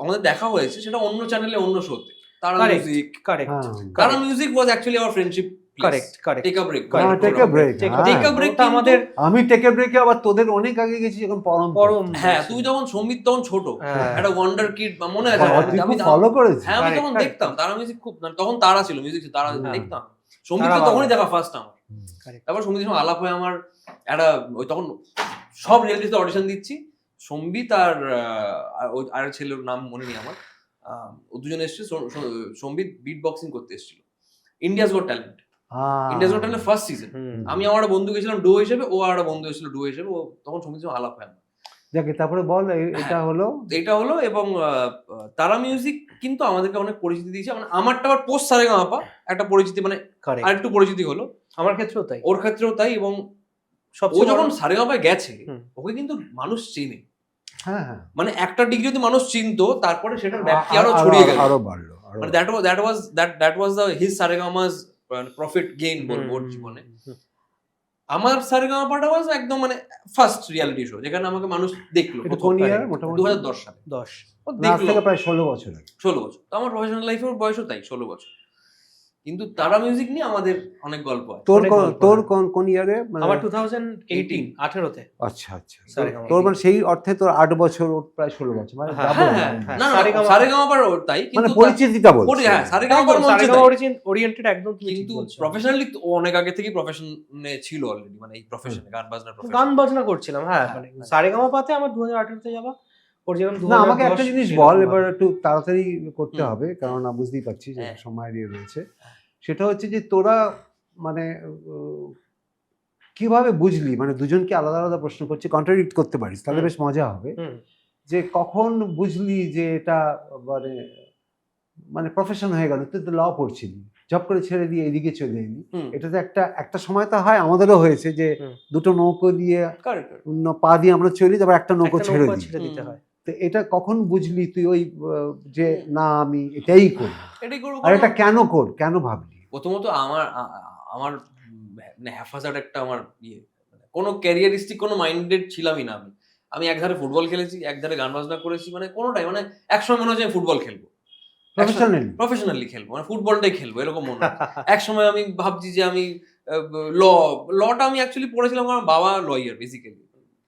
আমাদের দেখা হয়েছে সেটা অন্য চ্যানেলে অন্য শোতে, Tara music, correct, Tara music was actually our friendship. Correct correct. Take a break, take a break, take a break আমাদের। আমি টেক আ ব্রেকে আবার তোদের অনেক আগে গেছি যখন পরম। হ্যাঁ, তুই যখন সম্বিত তখন ছোট, একটা ওয়ান্ডার কিড মনে আছে, আমি ফলো করেছি। হ্যাঁ আমি তখন দেখতাম তারা মিউজিক খুব, তখন তারা ছিল মিউজিক, তারা দেখতাম। সম্বিত তখনই দেখা ফার্স্ট আমার। তারপর সম্বিতের সঙ্গে আলাপ হয় আমার, একটা ওই তখন সব রিয়েলিটিতে অডিশন দিচ্ছি, সম্বিত আর আর ছেলের নাম মনে নেই আমার, ও দুজনে এসেছে। সম্বিত বিট বক্সিং করতে এসেছিল India's goat talent, India's goat talent first season. আমি আমার বন্ধু গেছিলাম ডুও হিসেবে, ও আর বন্ধু এসেছিল ডুও হিসেবে। ও তখন সম্বিত সঙ্গে আলাপ হয় আমার। যাকে তারপরে বল এটা হলো এবং তারা মিউজিক কিন্তু আমাদেরকে অনেক পরিচিতি দিয়েছে, মানে আমারটা আবার পোস্ট সারেগামাপা একটা পরিচিতি, মানে আরেকটু পরিচিতি হলো। আমার ক্ষেত্রেও তাই, ওর ক্ষেত্রেও তাই। এবং ও যখন সারেগামাপায় গেছে ওকে কিন্তু মানুষ চিনে, হ্যাঁ মানে একটা ডিগ্রি যদি মানুষ চিনতো তারপরে সেটার ব্যাপ্তি আরো ছড়িয়ে গেল, আরো বাড়লো। মানে that was the his Saregama's profit gain বলবো ওর জীবনে। আমার সারেগামাপাটা ওয়াজ একদম মানে ফার্স্ট রিয়েলিটি শো যেখানে আমাকে মানুষ দেখলো। কোন ইয়ার? মোটামুটি 2010 সালে। 10 থেকে প্রায় 16 বছর আগে। 16 বছর। তো আমার প্রফেশনাল লাইফের বয়সও তাই 16 বছর। কিন্তু তারা মিউজিক নিয়ে আমাদের অনেক গল্প আছে। তোর কোন ইয়ারে? আমার 2018 18-তে। আচ্ছা তোর মানে সেই অর্থে তোর 8 বছর, প্রায় 16 বছর, মানে না সারেগামাপার তাই, মানে পরিচিতিটা বলছি। হ্যাঁ সারেগামাপার ওরিয়েন্টেড একদম। কিন্তু প্রফেশনালি অনেক আগে থেকেই প্রফেশনে ছিল অলরেডি, মানে এই প্রফেশনে গান বাজনা করছিলাম। হ্যাঁ মানে সারেগামাপাতে আমার 2018-তে যাওয়া, ওর যেরকম না আমাকে একটা 2010 জিনিস সেরকম বল, ভাবে। এবার একটু তাড়াতাড়ি করতে হুম। হবে কারণ বুঝতেই পারছি যে হ্যাঁ। সময় এড়িয়ে রয়েছে। সেটা হচ্ছে যে তোরা মানে কিভাবে বুঝলি, মানে দুজনকে আলাদা আলাদা প্রশ্ন করছি, কন্ট্রাডিক্ট করতে পারিস তাহলে হুম। বেশ মজা হবে, হুম। যে কখন বুঝলি যে এটা মানে মানে প্রফেশন হয়ে গেল? তুই তো ল পড়ছিলি, জব করে ছেড়ে দিয়ে এদিকে চলে এলি। হুম। এটা তো একটা সময় তো হয়, আমাদেরও হয়েছে যে হুম। দুটো নৌকো দিয়ে কারেক্ট। পা দিয়ে আমরা চলি, তারপর একটা নৌকো একটা ছেড়ে নৌকা দিই। ছেড়ে দিতে হয়। তো এটা কখন বুঝলি তুই ওই যে না আমি এটাই করি, এটাই করবো আর কারণ এটা কেন ভাবলি? প্রথমত আমার মানে হ্যাফাজার্ড একটা আমার মানে কোনো ক্যারিয়ারিস্টিক কোনো মাইন্ডেড ছিলামই না আমি। আমি একধারে ফুটবল খেলেছি, একধারে গান বাজনা করেছি, মানে কোনোটাই, মানে একসময় মনে হচ্ছে আমি ফুটবল খেলবো, প্রফেশনালি খেলবো, মানে ফুটবলটাই খেলবো এরকম মনে হয়। একসময় আমি ভাবছি যে আমি লটা আমি অ্যাকচুয়ালি পড়েছিলাম, আমার বাবা লয়ার বেসিক্যালি।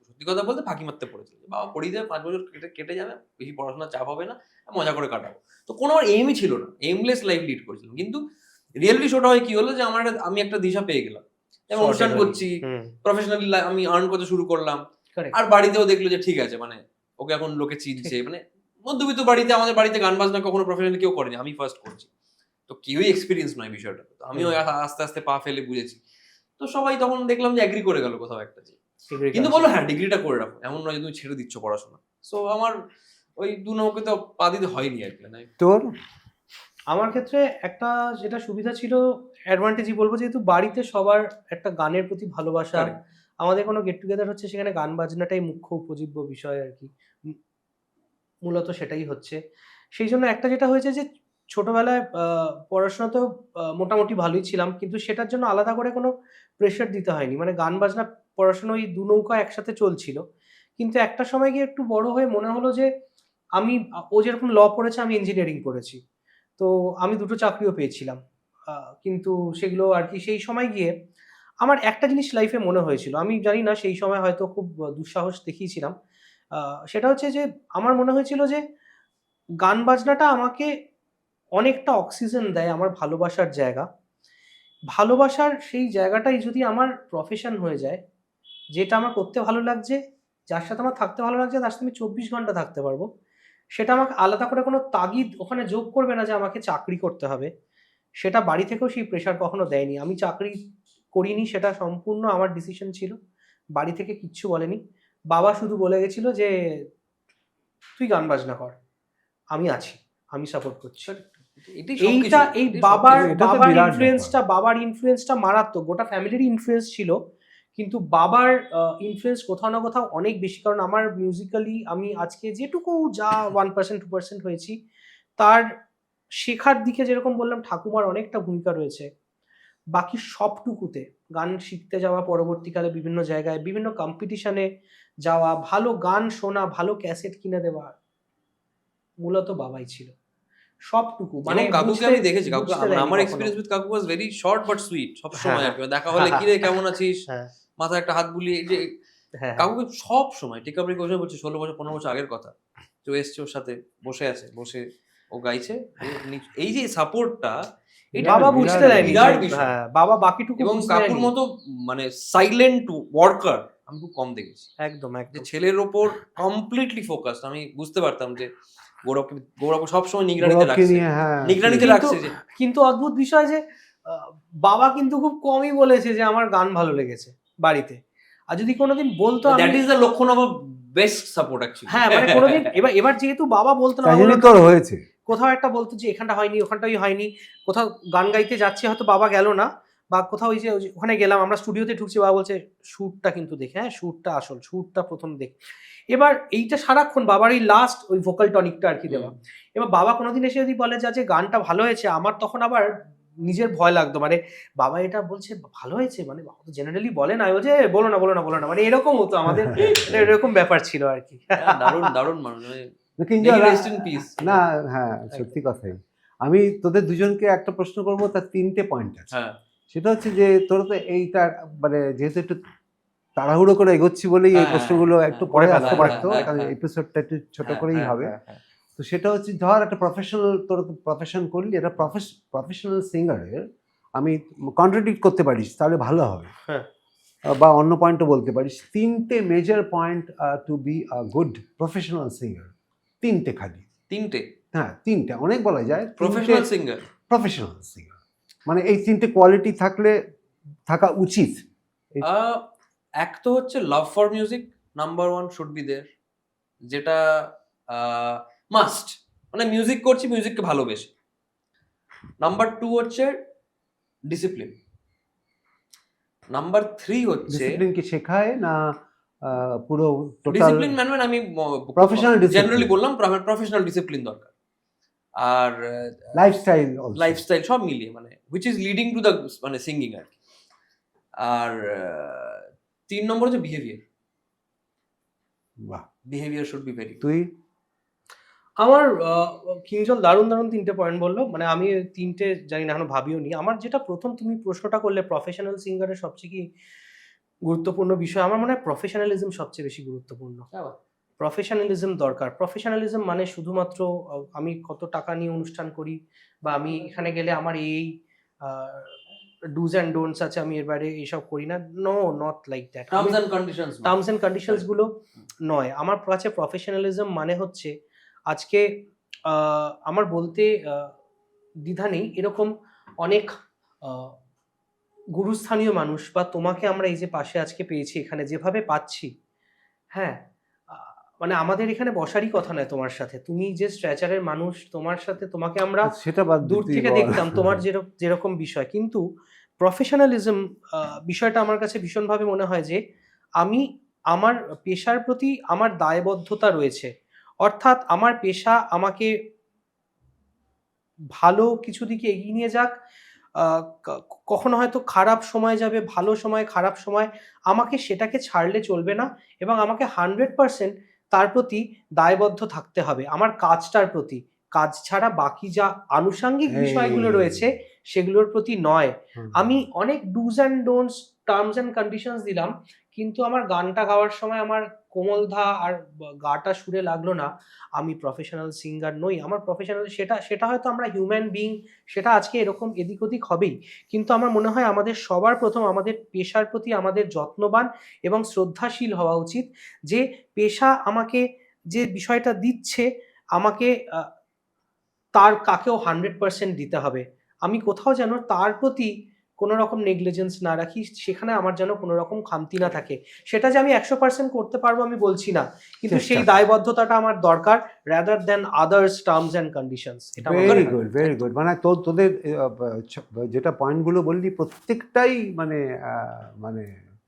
সত্যি কথা বলতে ফাঁকি মারতে পড়েছিল, বাবা পড়িয়ে দেবে 5 বছর কেটে যাবে, বেশি পড়াশোনার চাপ হবে না, মজা করে কাটাবো। তো কোনো আমার এইমই ছিল না, এইমলেস লাইফ লিড করেছিলাম। কিন্তু রিয়েলিটি শোটা হয় কি হলো যে আমি একটা দিশা পেয়ে গেলাম, আমি অনুষ্ঠান করছি, প্রফেশনালি আমি আর্ন করতে শুরু করলাম, আর বাড়িতেও দেখলো যে ঠিক আছে, মানে ওকে এখন লোকে চিনছে, মানে মধ্যবিত্ত বাড়িতে, আমাদের বাড়িতে গান বাজনা কখনো প্রফেশনালি কেউ করেনি, আমি ফার্স্ট করছি, তো কেউই এক্সপিরিয়েন্স নয় বিষয়টা, তো আমিও আস্তে আস্তে পা ফেলে বুঝেছি। তো সবাই তখন দেখলাম যে এগ্রি করে গেল কোথাও একটা, যে কিন্তু বললো হ্যাঁ ডিগ্রিটা করে রাখো, এমন নয় যে তুমি ছেড়ে দিচ্ছ পড়াশোনা। সো আমার ওই দু নৌকে তো পা দিতে হয়নি আর কি। তোর? আমার ক্ষেত্রে একটা যেটা সুবিধা ছিল, অ্যাডভান্টেজই বলবো, যেহেতু বাড়িতে সবার একটা গানের প্রতি ভালোবাসা, আমাদের কোনো গেট টুগেদার হচ্ছে সেখানে গান বাজনাটাই মুখ্য উপজীব্য বিষয় আর কি, মূলত সেটাই হচ্ছে। সেই জন্য একটা যেটা হয়েছে যে ছোটবেলায় পড়াশোনা তো মোটামুটি ভালোই ছিলাম, কিন্তু সেটার জন্য আলাদা করে কোনো প্রেশার দিতে হয়নি, মানে গান বাজনা পড়াশোনা ওই দু নৌকা একসাথে চলছিল। কিন্তু একটা সময় গিয়ে একটু বড় হয়ে মনে হলো যে আমি ও যেরকম ল পড়েছে আমি ইঞ্জিনিয়ারিং করেছি, তো আমি দুটো চাকরিও পেয়েছিলাম, কিন্তু সেগুলো আর কি সেই সময় গিয়ে আমার একটা জিনিস লাইফে মনে হয়েছিল, আমি জানি না সেই সময় হয়তো খুব দুঃসাহস দেখিয়েছিলাম, সেটা হচ্ছে যে আমার মনে হয়েছিল যে গান বাজনাটা আমাকে অনেকটা অক্সিজেন দেয়, আমার ভালোবাসার জায়গা, ভালোবাসার সেই জায়গাটাই যদি আমার প্রফেশন হয়ে যায়, যেটা আমার করতে ভালো লাগছে, যার সাথে আমার থাকতে ভালো লাগছে, তার সাথে আমি 24 ঘন্টা থাকতে পারবো, সেটা আমাকে আলাদা করে কোনো তাগিদ ওখানে যোগ করবে না যে আমাকে চাকরি করতে হবে। সেটা বাড়ি থেকেও সেই প্রেশার কখনো দেয়নি, আমি চাকরি করিনি, সেটা সম্পূর্ণ আমার ডিসিশন ছিল, বাড়ি থেকে কিচ্ছু বলেনি। বাবা শুধু বলে গেছিল যে তুই গান বাজনা কর, আমি আছি, আমি সাপোর্ট করছি। এইটা এই বাবার ইনফ্লুয়েন্সটা মারাত্মক, গোটা ফ্যামিলির ইনফ্লুয়েন্স ছিল, কিন্তু বাবার ইনফ্লুয়েন্স কোথাও না কোথাও অনেক বেশি, কারণ আমার মিউজিক্যালি আমি আজকে যেটুকু যা 1% 2% হয়েছি, তার শেখার দিকে যেরকম বললাম ঠাকুমার অনেকটা ভূমিকা রয়েছে, বাকি সবটুকুতে গান শিখতে যাওয়া, পরবর্তীকালে বিভিন্ন জায়গায় বিভিন্ন কম্পিটিশনে যাওয়া, ভালো গান শোনা, ভালো ক্যাসেট কিনে দেওয়া, মূলত বাবাই ছিল সবটুকু। মানে কাকুকে আমি দেখেছি, কাকু আমার এক্সপেরিয়েন্স উইথ কাকু was very short but sweet, সব সময় আর কি দেখা হলে কি রে কেমন আছিস, মাথায় একটা হাত বুলিয়ে, যে কাকুকে সব সময় টেক আপ রেকর্ড বলছে 16 বছর 15 বছর আগের কথা, তো এসছে ওর সাথে বসে ও গাইছে, এই যে সাপোর্টটা বাবা বুঝতে দেয়নি, বাবা বাকিটুকু, এবং কাকুর মতো মানে সাইলেন্ট ওয়ার্কার আমি খুব কম দেখেছি, একদম যে ছেলের ওপর কমপ্লিটলি ফোকাস। আমি বুঝতে পারতাম যে গৌরব সবসময় নিগরানিতে রাখছে, কিন্তু অদ্ভুত বিষয় যে বাবা কিন্তু খুব কমই বলেছে যে আমার গান ভালো লেগেছে বাড়িতে, আর যদি কোনোদিন বলতো দ্যাট ইজ দ্য লক্ষণ অফ বেস্ট সাপোর্ট অ্যাকচুয়ালি। হ্যাঁ, মানে কোনোদিন এবার যেহেতু বাবা বলতো না, হয়েছে কোথাও একটা বলতো যে এখানটা হয়নি, ওখানটাই হয়নি, কোথাও গান গাইতে যাচ্ছে হয়তো বাবা গেল না, বা কোথাও ওই যে ওখানে গেলাম আমরা স্টুডিওতে ঢুকছি, বাবা বলছে শ্যুটটা কিন্তু দেখে, হ্যাঁ শ্যুটটা আসল, শ্যুটটা প্রথম দেখ। এবার এইটা সারাক্ষণ বাবার এই লাস্ট ওই ভোকাল টনিকটা আর কি দেওয়া। এবার বাবা কোনোদিন এসে যদি বলে যে গানটা ভালো হয়েছে, আমার তখন আবার নিজের ভয় লাগতো, মানে বাবা এটা বলছে ভালো হয়েছে, মানে বাবা তো জেনারেলি বলে না, ও যে বলো না, মানে এরকম হতো আমাদের, এরকম ব্যাপার ছিল আর কি। দারুণ মানুষ না। হ্যাঁ, সত্যি কথাই। আমি তোদের দুজনকে একটা প্রশ্ন করবো, তার 3টে পয়েন্ট আছে। সেটা হচ্ছে যে তোরা তো এইটা মানে যেহেতু একটু তাড়াহুড়ো করে এগোচ্ছি বলেই এই প্রশ্নগুলো একটু পরে আসতে পারতো, কারণ এপিসোডটা একটু ছোট করেই হবে। তো সেটা হচ্ছে ধর একটা প্রফেশনাল, তোরা তো প্রফেশন করলি, এটা প্রফেশনাল সিঙ্গারের আমি কন্ট্রাডিক্ট করতে পারিস তাহলে ভালো হবে। বা অন্য পয়েন্টও বলতে পারিস, 3টে major point to be a good professional singer. 3টে খালি। 3টে? হ্যাঁ 3টে, অনেক বলা যায়। Professional singer? প্রফেশনাল সিঙ্গার মানে এই 3টে কোয়ালিটি থাকা উচিত। এক তো হচ্ছে love for music, number 1 should be there, যেটা মাস্ট, মানে মিউজিক করছি মিউজিককে ভালোবেসে। নাম্বার 2 হচ্ছে ডিসিপ্লিন। নাম্বার 3 হচ্ছে ডিসিপ্লিন কি শেখায় না পুরো টোটাল ডিসিপ্লিন মানে আমি প্রফেশনাল জেনারেলি বললাম, প্রফেশনাল ডিসিপ্লিন দরকার। আর লাইফস্টাইল সব মিলিয়ে মানে which is leading to the মানে সিঙ্গিং আর কি। আর 3 নম্বর হচ্ছে বিহেভিয়ার। বাহ, বিহেভিয়ার শুড বি ভেরি। তুই? আমার কিঞ্জল দারুণ 3টে পয়েন্ট বললো, মানে আমি 3টে জানি না, এখনো ভাবিও নি। আমার যেটা প্রথম তুমি প্রশ্নটা করলে প্রফেশনাল সিঙ্গারের সবচেয়ে কি গুরুত্বপূর্ণ বিষয়, আমার মনে হয় প্রফেশনালিজম সবচেয়ে বেশি গুরুত্বপূর্ণ। প্রফেশনালিজম দরকার। প্রফেশনালিজম মানে শুধুমাত্র আমি কত টাকা নিয়ে অনুষ্ঠান করি, বা আমি এখানে গেলে আমার এই ডুজ অ্যান্ড ডোন্টস আছে, আমি এর বাইরে এইসব করি না। No, not like that. Terms and conditions গুলো নয়। আমার কাছে প্রফেশনালিজম মানে হচ্ছে, আজকে আমার বলতে দ্বিধা নেই, এরকম অনেক গুরুস্থানীয় মানুষ, বা তোমাকে আমরা এই যে পাশে আজকে পেয়েছি, এখানে যেভাবে পাচ্ছি, হ্যাঁ, মানে আমাদের এখানে বসারই কথা নয় তোমার সাথে। তুমি যে স্ট্রেচারের মানুষ, তোমার সাথে তোমাকে আমরা সেটা বাদ দূর থেকে দেখতাম, তোমার যেরকম বিষয়। কিন্তু প্রফেশনালিজম বিষয়টা আমার কাছে ভীষণভাবে মনে হয় যে আমি আমার পেশার প্রতি আমার দায়বদ্ধতা রয়েছে। অর্থাৎ আমার পেশা আমাকে ভালো কিছু দিকে এগিয়ে নিয়ে যাক। কখনো হয়তো খারাপ সময় যাবে, ভালো সময়, খারাপ সময়, আমাকে সেটাকে ছাড়লে চলবে না, এবং আমাকে 100% তার প্রতি দায়বদ্ধ থাকতে হবে, আমার কাজটার প্রতি। কাজ ছাড়া বাকি যা আনুষঙ্গিক বিষয়গুলো রয়েছে সেগুলোর প্রতি নয়। আমি অনেক dos and don'ts, terms and conditions দিলাম, কিন্তু আমার গানটা গাওয়ার সময় আমার কোমলধা আর গাটা সুরে লাগলো না, আমি প্রফেশনাল সিঙ্গার নই। আমার প্রফেশনাল সেটা হয়তো আমরা হিউম্যান বিং, সেটা আজকে এরকম এদিক ওদিক হবেই, কিন্তু আমার মনে হয় আমাদের সবার প্রথম আমাদের পেশার প্রতি আমাদের যত্নবান এবং শ্রদ্ধাশীল হওয়া উচিত। যে পেশা আমাকে যে বিষয়টা দিচ্ছে, আমাকে তার কাকেও 100% দিতে হবে। আমি কোথাও যেন তার প্রতি কোনো রকম নেগলিজেন্স না রাখি, সেখানে আমার যেন কোনো রকম খামতি না থাকে। সেটা যে আমি 100% করতে পারবো আমি বলছি না, কিন্তু সেই দায়বদ্ধতাটা আমার দরকার, rather than others terms and conditions. এটা ভেরি গুড। মানে তোদের যেটা পয়েন্টগুলো বললি প্রত্যেকটাই মানে মানে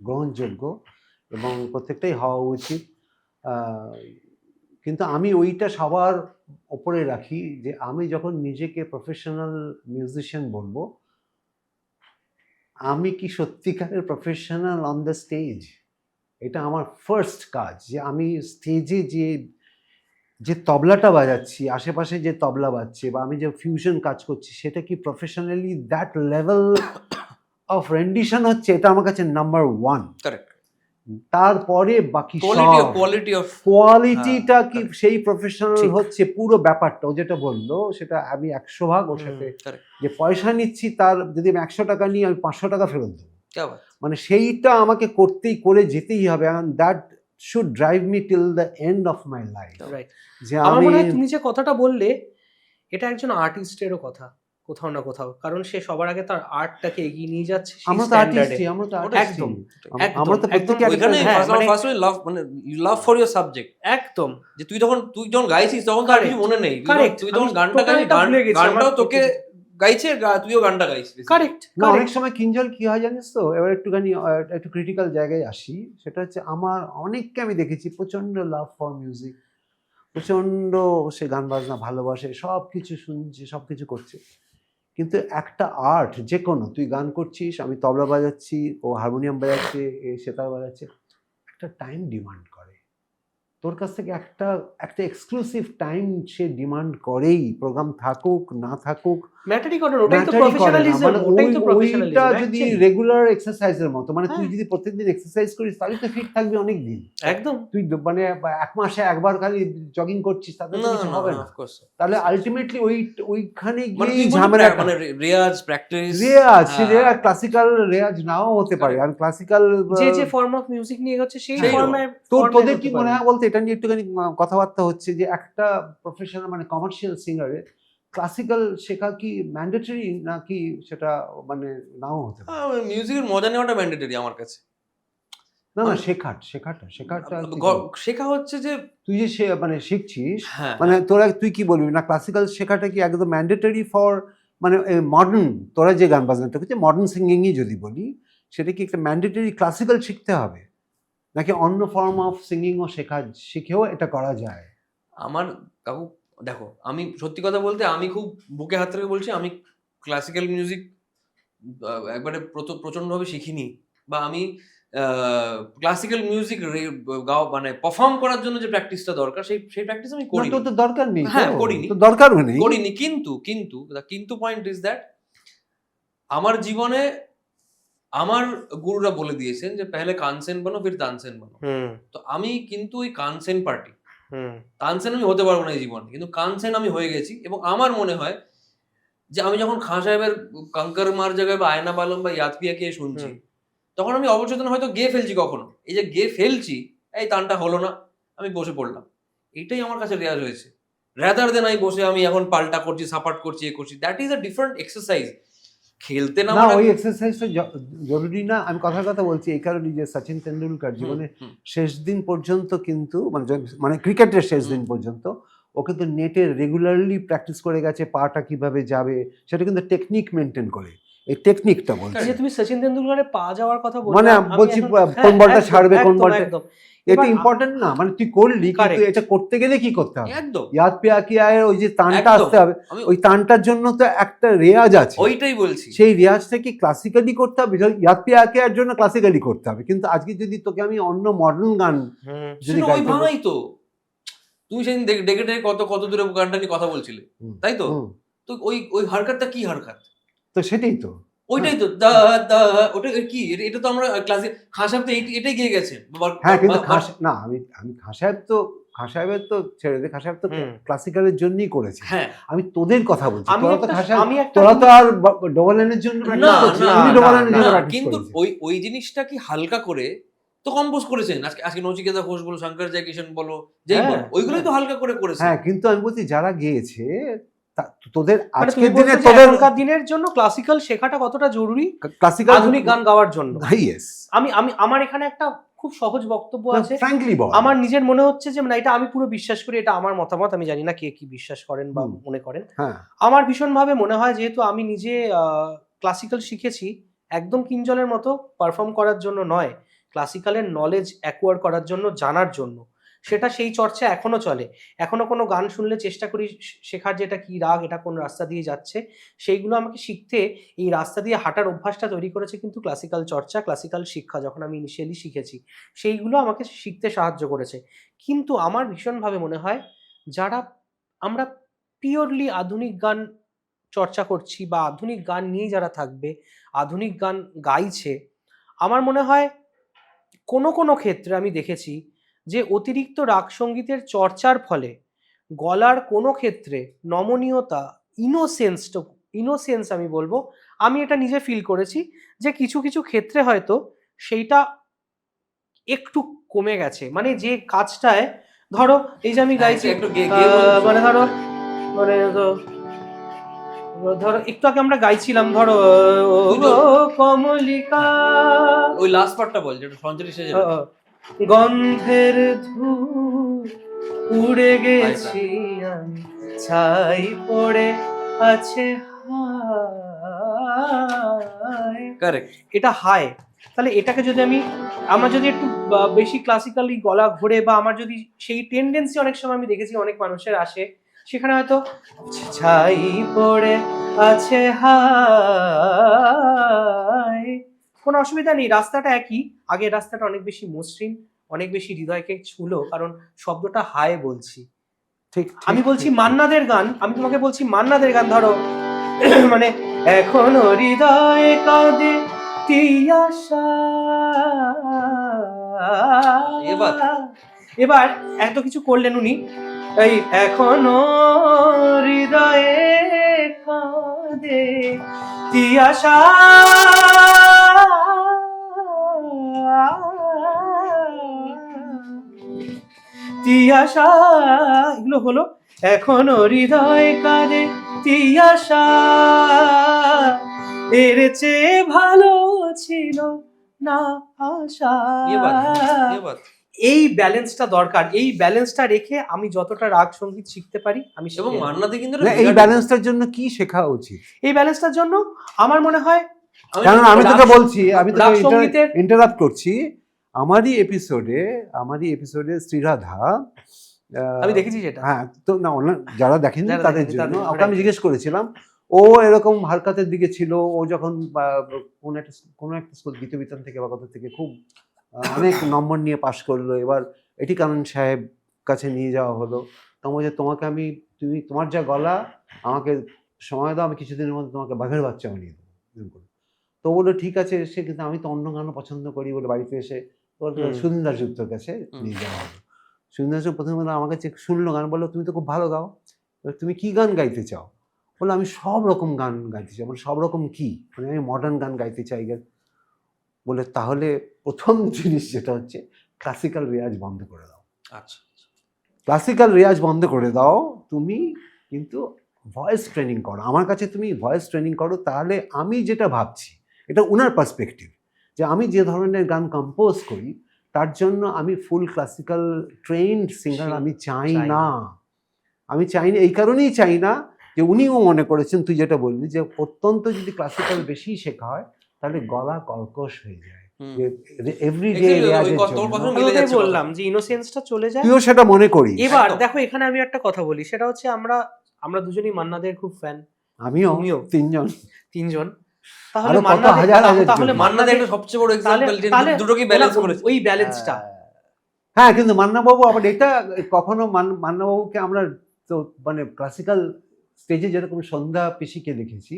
গ্রহণযোগ্য এবং প্রত্যেকটাই হওয়া উচিত। কিন্তু আমি ওইটা সবার ওপরে রাখি যে আমি যখন নিজেকে প্রফেশনাল মিউজিশিয়ান বলবো, আমি কি সত্যিকারের প্রফেশনাল অন দ্য স্টেজ? এটা আমার ফার্স্ট কাজ, যে আমি স্টেজে যে তবলাটা বাজাচ্ছি, আশেপাশে যে তবলা বাজছে, বা আমি যে ফিউশন কাজ করছি, সেটা কি প্রফেশনালি দ্যাট লেভেল অফ রেন্ডিশন হচ্ছে? এটা আমার কাছে নাম্বার 1। কারেক্ট। তারপরে বাকি কোয়ালিটিটা কি সেই প্রফেশনাল হচ্ছে পুরো ব্যাপারটা। ও যেটা বললো সেটা আমি 100 ভাগ ওর সাথে, যে পয়সা নিচ্ছি তার যদি আমি 100 টাকা নিই, আমি 500 টাকা ফেরত দেবো, মানে সেইটা আমাকে করে যেতেই হবে। and that should drive me till the end of my life. যে আমার মনে হয় তুমি যে কথাটা বললে, এটা একজন আর্টিস্টেরও কথা কোথাও না কোথাও, কারণ সে সবার আগে তার আর্টটাকে এগিয়ে নিয়ে যাচ্ছে। আমরা তো একদম আমরা তো প্রত্যেকটা লাভ ফর ইওর সাবজেক্ট। একদম, যে তুই যখন গাইছিস তখন তার কিছু মনে নেই, তুই যখন গানটা গানটাও তোকে গাইছে, তুইও গানটা গাইছিস। কারেক্ট। অনেক সময় কিঞ্জল কি হয় জানিস তো, এবার একটু ক্রিটিক্যাল জায়গায় আসি, সেটা হচ্ছে আমার অনেককে আমি দেখেছি প্রচন্ড লাভ ফর মিউজিক, প্রচন্ড সে গান বাজনা ভালোবাসে, সব কিছু শুনছে, সব কিছু করছে, কিন্তু একটা আর্ট, যে কোনো, তুই গান করছিস, আমি তবলা বাজাচ্ছি, ও হারমোনিয়াম বাজাচ্ছে, সেতার বাজাচ্ছে, একটা টাইম ডিমান্ড করে তোর কাছ থেকে, একটা এক্সক্লুসিভ টাইম সে ডিমান্ড করেই, প্রোগ্রাম থাকুক না থাকুক, ম্যাটারই করে না, ওটাই তো Matter-ই করে না। প্রফেশনালিজম, মানে ওটাই তো ওইটা প্রফেশনালিজম যদি রেগুলার এক্সারসাইজের মতো, মানে তুই হ্যাঁ। যদি প্রত্যেকদিন এক্সারসাইজ করিস তাহলে তো ফিট থাকবি অনেক দিন। একদম। তুই মানে এক মাসে একবার খালি জগিং করছিস তাতে তো কিছু হবে না। তাহলে আলটিমেটলি ওইখানে গিয়ে ঝামেলা, মানে রেয়াজ প্র্যাকটিস, রেয়াজ ক্লাসিক্যাল রেয়াজ নাও হতে পারে। আর ক্লাসিক্যাল যে ফর্ম অফ মিউজিক নিয়ে হচ্ছে সেই সেই ফর্মে তোদের কি মনে হয় বলতে, এটা নিয়ে একটুখানি কথাবার্তা হচ্ছে যে একটা প্রফেশনাল মানে কমার্শিয়াল সিঙ্গারের ক্লাসিক্যাল শেখা কি ম্যান্ডেটরি নাকি সেটা মানে নাও হতে পারে? মিউজিকের মজা নেওয়াটা ম্যান্ডেটরি আমার কাছে। না শেখাটা শেখা হচ্ছে যে তুই যে মানে শিখছিস, হ্যাঁ, মানে তোরা তুই কি বলবি না ক্লাসিক্যাল শেখাটা কি একদম ম্যান্ডেটরি ফর মানে মডার্ন, তোরা যে গান বাজনাটা করছিস মডার্ন সিঙ্গিংই যদি বলি, সেটা কি একটা ম্যান্ডেটরি ক্লাসিক্যাল শিখতে হবে নাকি অন্য ফর্ম অফ সিঙ্গিংও শিখেও এটা করা যায়? আমার কাকু দেখো, আমি সত্যি কথা বলতে আমি খুব বুকে হাত রেখে বলছি, আমি ক্লাসিক্যাল মিউজিক একবারে প্রচন্ডভাবে শিখিনি, বা আমি ক্লাসিক্যাল মিউজিক মানে পারফর্ম করার জন্য যে প্র্যাকটিসটা দরকার সেই প্র্যাকটিস আমি করিনি। তো দরকার নেই। হ্যাঁ, করিনি। তো দরকারও নেই। করিনি, কিন্তু পয়েন্ট ইজ দ্যাট আমার জীবনে আমার গুরুরা বলে দিয়েছেন যে পেহলে কানসেন বানো ফির তানসেন বানো। তো আমি কিন্তু ওই কানসেন পার্টি, তানসেন আমি হতে পারবো না এই জীবনে, কিন্তু কানসেন আমি হয়ে গেছি। এবং আমার মনে হয় যে আমি যখন খাঁ সাহেবের কঙ্কর মার জায়গায় বা আয়না বালম বা ইয়াদ পিয়া কে শুনছি, তখন আমি অবচেতন হয়তো গেয়ে ফেলছি কখনো, এই যে গেয়ে ফেলছি, এই তানটা হলো না, আমি বসে পড়লাম, এটাই আমার কাছে রেয়াজ হয়েছে। রাদার দেন আমি বসে আমি এখন পাল্টা করছি, সাপাট করছি, এ করছি, that is a different exercise. খেলতে না ওই এক্সারসাইজটা জরুরি না, আমি কথার কথা বলছি এই কারণে যে সচিন তেন্ডুলকর জীবনে শেষ দিন পর্যন্ত কিন্তু মানে ক্রিকেটের শেষ দিন পর্যন্ত ও কিন্তু নেটে রেগুলারলি প্র্যাকটিস করে গেছে, পাটা কিভাবে যাবে সেটা কিন্তু টেকনিক মেনটেন করে। এই টেকনিকটা বলছি। তুমি সচিন তেন্ডুলকরের পা যাওয়ার কথা বলছো, মানে বলছি কোন বলটা ছাড়বে কোন বলটা, এটা ইম্পর্টেন্ট না, মানে তুই করলি কিন্তু এটা করতে গেলে কি করতে হবে, একদম ইয়াদ পিয়া কিয়া এর ওই যে তানটা আসতে হবে, ওই তানটার জন্য তো একটা রেয়াজ আছে। ওইটাই বলছি, সেই রেয়াজটা কি ক্লাসিক্যালি করতে হবে, ইয়াদ পিয়া কিয়ার জন্য ক্লাসিক্যালি করতে হবে। কিন্তু আজকে যদি তোকে আমি অন্য মডার্ন গান যদি ওই ভাঙাই তো, তুমি সেদিন ডেকে কত দূরে গানটা নিয়ে কথা বলছিলে, তাই তো? তো ওই হারকাতটা কি হারকাত? তো সেটাই তো, ওইটাই তো দা দা, ওটা কি? এটা তো আমরা ক্লাসে খাঁ সাহেব তো এটাই গিয়ে গেছে। হ্যাঁ, কিন্তু না আমি খাঁ সাহেবের তো ছেড়ে দে, খাঁ সাহেব তো ক্লাসিক্যালের জন্যই করেছে। হ্যাঁ, আমি তোদের কথা বলছি, তোরা তো আর ডবল লাইনের জন্য কিন্তু ওই জিনিসটা কি হালকা করে তো কম্পোজ করেছেন। আজকে নচিকেতা ঘোষ বলো, শঙ্কর জয়কিশন বলো, যেই বলো, ওইগুলোই তো হালকা করে করেছে। হ্যাঁ, কিন্তু আমি বলছি যারা গেয়েছে তোদের আজকের দিনের জন্য ক্লাসিক্যাল শেখাটা কতটা জরুরি ক্লাসিক্যাল আধুনিক গান গাওয়ার জন্য। আমি আমার এখানে একটা খুব সহজ বক্তব্য আছে। ফ্র্যাঙ্কলি বল, আমার নিজের মনে হচ্ছে যে না, এটা আমি পুরো বিশ্বাস করি, এটা আমার মতামত, আমি জানি না কে কি বিশ্বাস করেন বা মনে করেন। আমার ভীষণভাবে মনে হয়, যেহেতু আমি নিজে ক্লাসিক্যাল শিখেছি, একদম কিঞ্জলের মতো পারফর্ম করার জন্য নয়, ক্লাসিক্যালের নলেজ অ্যাকোয়ার করার জন্য, জানার জন্য। সেটা সেই চর্চা এখনো চলে। এখনো কোনো গান শুনলে চেষ্টা করি শেখার, যেটা কি রাগ, এটা কোন রাস্তা দিয়ে যাচ্ছে, সেইগুলো আমাকে শিখতে, এই রাস্তা দিয়ে হাঁটার অভ্যাসটা তৈরি করেছে কিন্তু ক্লাসিক্যাল চর্চা, ক্লাসিক্যাল শিক্ষা যখন আমি ইনিশিয়ালি শিখেছি, সেইগুলো আমাকে শিখতে সাহায্য করেছে। কিন্তু আমার ভীষণভাবে মনে হয়, যারা আমরা পিওরলি আধুনিক গান চর্চা করছি বা আধুনিক গান নিয়ে যারা থাকবে, আধুনিক গান গাইছে, আমার মনে হয় কোনো ক্ষেত্রে আমি দেখেছি যে অতিরিক্ত রাগ সঙ্গীতের চর্চার ফলে গলার কোনো ক্ষেত্রে নমনীয়তা, ইনোসেন্স আমি বলবো, আমি এটা নিজে ফিল করেছি যে কিছু ক্ষেত্রে হয়তো সেইটা একটু কমে গেছে। মানে যে কাজটায় ধরো এই যে আমি গাইছি, মানে ধরো একটু আগে আমরা গাইছিলাম, ধরো কমলিকা, ওই লাস্ট পার্টটা বল, যেটা সঞ্চারী সেজে গন্ধের ধূপ উড়ে গেছি আমি, ছাই পড়ে আছে হায়, কারেক্ট, এটা হায়। তাহলে এটাকে যদি আমার যদি একটু বেশি ক্লাসিক্যালি গলা ঘুরে, বা আমার যদি সেই টেন্ডেন্সি অনেক সময় আমি দেখেছি অনেক মানুষের আসে, সেখানে হয়তো ছাই পড়ে আছে হায়, কোনো অসুবিধা নেই, রাস্তাটা একই। আগের রাস্তাটা অনেক বেশি মসৃণ, অনেক বেশি হৃদয়কে ছুলো, কারণ শব্দটা হায় বলছি। ঠিক আমি বলছি মান্নাদের গান, আমি তোমাকে বলছি মান্নাদের গান, ধরো মানে এখনো হৃদয়ে কাঁদে তিয়াশা। এবার? এবার এত কিছু করলেন উনি, এই এখনো হৃদয়ে কাঁদে তিয়াশা, তিয়াশা, এগুলো হলো। এখনো হৃদয় কাঁদে তিয়াশা, এর চেয়ে ভালো ছিল না আশা। এবার এই ব্যালেন্সটা দরকার, এই ব্যালেন্সটা রেখে আমি যতটা রাগ সঙ্গীত শিখতে পারি আমি এবং শিখে নেব। মান্নাদি কিন্তু না, এই ব্যালেন্সটার জন্য কি শেখা উচিত? এই ব্যালেন্সটার জন্য আমার মনে হয়, কারণ আমি তোকে রাগ- বলছি, আমি রাগ তোকে সঙ্গীতের ইন্টারাপ্ট করছি, আমারই এপিসোডে শ্রীরাধা, আমি দেখেছি সেটা। হ্যাঁ, তো না যারা দেখেনি যারা তাদের দেখেনি জন্য তাদের জন্য, ওকে আমি right. জিজ্ঞেস করেছিলাম, ও এরকম হারকাতের দিকে ছিল, ও যখন কোনো একটা স্কুল দ্বিতীয় বিতান থেকে বা কোথা থেকে খুব অনেক নম্বর নিয়ে পাশ করলো, এবার এটি কানন সাহেব কাছে নিয়ে যাওয়া হলো, তো বলছে তুমি তোমার যা গলা, আমাকে সময় দাও, আমি কিছুদিনের মধ্যে তোমাকে বাঘের বাচ্চা বানিয়ে দেবো, এরকম করে। তো বললো ঠিক আছে এসে, কিন্তু আমি তো অন্য গানও পছন্দ করি বলে বাড়িতে এসে সুন্দর যুক্তর কাছে নিয়ে যাওয়া হলো। সুন্দর প্রথমে বললো, আমার কাছে শুনলো গান, বললো তুমি তো খুব ভালো গাও, তুমি কি গান গাইতে চাও? বললো আমি সব রকম গান গাইতে চাই। মানে সব রকম কি? মানে আমি মডার্ন গান গাইতে চাই। বলে তাহলে প্রথম জিনিস যেটা হচ্ছে ক্লাসিক্যাল রেয়াজ বন্ধ করে দাও। আচ্ছা, ক্লাসিক্যাল রেয়াজ বন্ধ করে দাও, তুমি কিন্তু ভয়েস ট্রেনিং করো, আমার কাছে তুমি ভয়েস ট্রেনিং করো, তাহলে আমি যেটা ভাবছি, এটা উনার পার্সপেক্টিভ, যে আমি যে ধরনের গান কম্পোজ করি তার জন্য আমি ফুল ক্লাসিক্যাল ট্রেন্ড সিঙ্গার আমি চাই না। আমি চাই না, এই কারণেই চাই না যে উনিও মনে করেছেন, তুই যেটা বললি, যে অত্যন্ত যদি ক্লাসিক্যাল বেশি শেখা হয় তাহলে গলা কর্কশ হয়ে যায়। এভরিডে রেয়াজের জন্য বললাম যে ইনোসেন্সটা চলে যায়। তুইও সেটা মনে করিস। এবার দেখো এখানে আমি একটা কথা বলি, সেটা হচ্ছে আমরা দুজনই মান্নাদের খুব ফ্যান, আমিও, তুমিও, তিনজন। তাহলে তাহলে মান্নাদের একটা সবচেয়ে বড় এক্সাম্পল, যে দুটো কি ব্যালেন্স করেছে, ওই ব্যালেন্সটা। হ্যাঁ, কিন্তু মান্নাবাবু আবার এটা কখনো মান্নাবাবুকে আমরা তো মানে ক্লাসিক্যাল স্টেজে যেরকম সন্ধ্যা পিসিকে দেখেছি,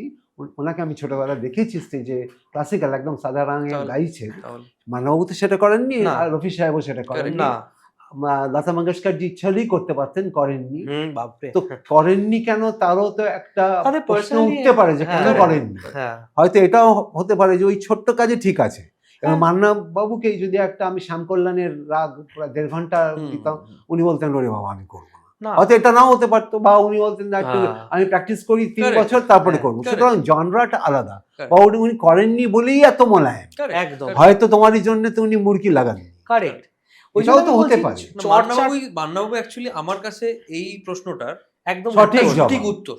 ওনাকে আমি ছোটবেলা দেখেছি স্টেজে ক্লাসিক্যাল একদম সাদা রঙে গাইছে, মান্নাবাবু তো সেটা করেননি, আর রফি সাহেবও সেটা করেননি না। লতা মঙ্গেশকর জি ইচ্ছালেই করতে পারতেন, করেননি। তো করেননি কেন, তারও তো একটা প্রশ্ন উঠতে পারে যে কেন করেননি। হয়তো এটাও হতে পারে যে ওই ছোট্ট কাজে ঠিক আছে। এবার মান্না বাবুকে যদি একটা আমি শ্যামকল্যাণের রাগ 1.5 ঘন্টা দিতাম, উনি বলতেন ওরে বাবা আমি করবো না, হয়তো এটা নাও হতে পারতো, বা উনি বলতেন একটু আমি প্র্যাকটিস করি 3 বছর তারপরে করবো, সুতরাং জনরাটা আলাদা। বা উনি করেননি বলেই এত মোলায়েম, একদম হয়তো তোমারই জন্য তো উনি মুরকি লাগাননি। কারেক্ট, ওইটাও তো হতে পারে। মান্নাবাবু অ্যাকচুয়ালি আমার কাছে এই প্রশ্নটার একদম সঠিক উত্তর,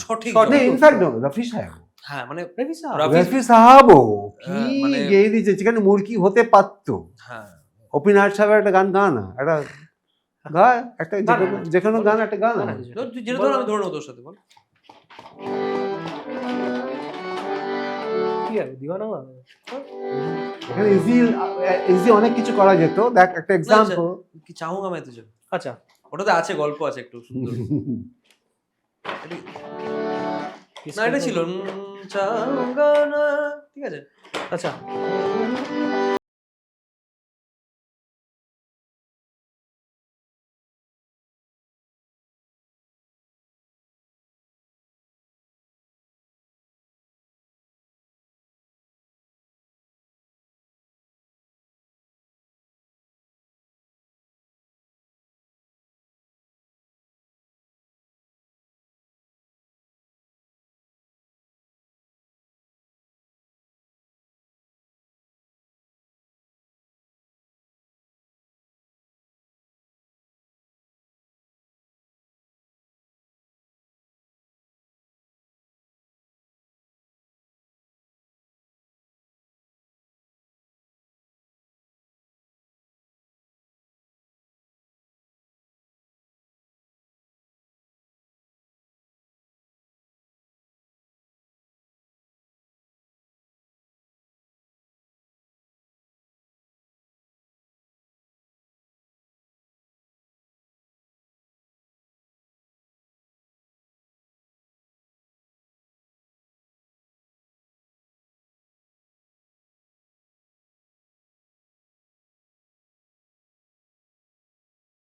সঠিক ইনফ্যাক্ট রফি সাহেব, হ্যাঁ মানে রফি সাহাবও কি গেয়ে দিয়েছে, যেখানে মুরকি হতে পারতো। হ্যাঁ, অপিনার সাহেবের একটা গান গানা, একটা গা, একটা যেখানে গান, একটা গান যেটা ধর আমি ধরে নেব তোর সাথে, বল কি আর দিওয়ানা এখানে ইজি অনেক কিছু করা যেত। দেখ একটা এক্সাম্পল, কি চাহুঙ্গা मैं तुझे, আচ্ছা ওটাতে আছে, গল্প আছে একটু সুন্দর। না এটা ছিল চাহুঙ্গা না, ঠিক আছে, আচ্ছা।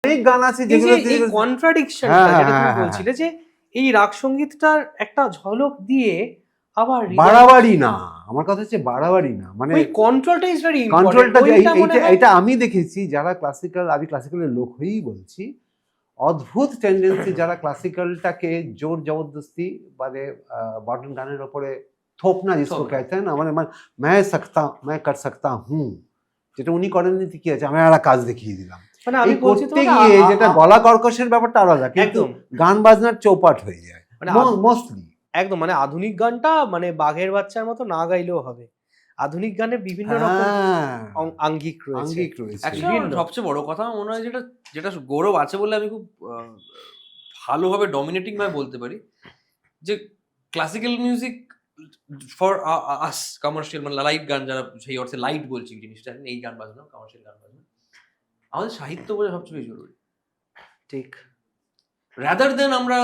অনেক গান আছে এই যে যেগুলো এই কন্ট্রাডিকশনটা হ্যাঁ, যেটা তুমি হ্যাঁ, বলছিলে যে এই রাগ সঙ্গীতটার একটা ঝলক দিয়ে আবার বাড়াবাড়ি না, আমার কথা হচ্ছে বাড়াবাড়ি না, মানে ওই কন্ট্রোলটা ইজ ভেরি কন্ট্রোলটা ইম্পর্টেন্ট। এইটা আমি দেখেছি যারা ক্লাসিক্যাল, আমি ক্লাসিক্যালের লোক হয়েই বলছি, অদ্ভুত টেন্ডেন্সি যারা ক্লাসিক্যালটাকে জোর জবরদস্তি মানে মডার্ন গানের ওপরে থোপনা জিসকো থোপনা। कहते हैं ना, মানে मैं कर सकता हूँ, যেটা উনি করেননি কি আছে, আমি একটা কাজ দেখিয়ে দিলাম, মানে আমি এই বলছি করতে তোমাকে গিয়ে যেটা গলা কর্কশের ব্যাপারটা আলাদা, কিন্তু একদম গান বাজনার চৌপাট হয়ে যায় মানে মোস্টলি। একদম মানে আধুনিক গানটা মানে বাঘের বাচ্চার মতো না গাইলেও হবে, আধুনিক গানে বিভিন্ন রকম আঙ্গিক রয়েছে। আঙ্গিক রয়েছে। Actually আমার সবচেয়ে বড় কথা মনে হয় যেটা যেটা গৌরব আছে বলে আমি খুব ভালোভাবে ডমিনেটিং ভাবে বলতে পারি যে classical music for us commercial মানে লাইট গান, যারা সেই অর্থে লাইট বলছি জিনিসটা, এই গান বাজনা কমার্শিয়াল গান বাজনা, আমাদের সাহিত্য বোঝা সবচেয়ে বেশি জরুরি। ঠিক, রাদার দেন আমরা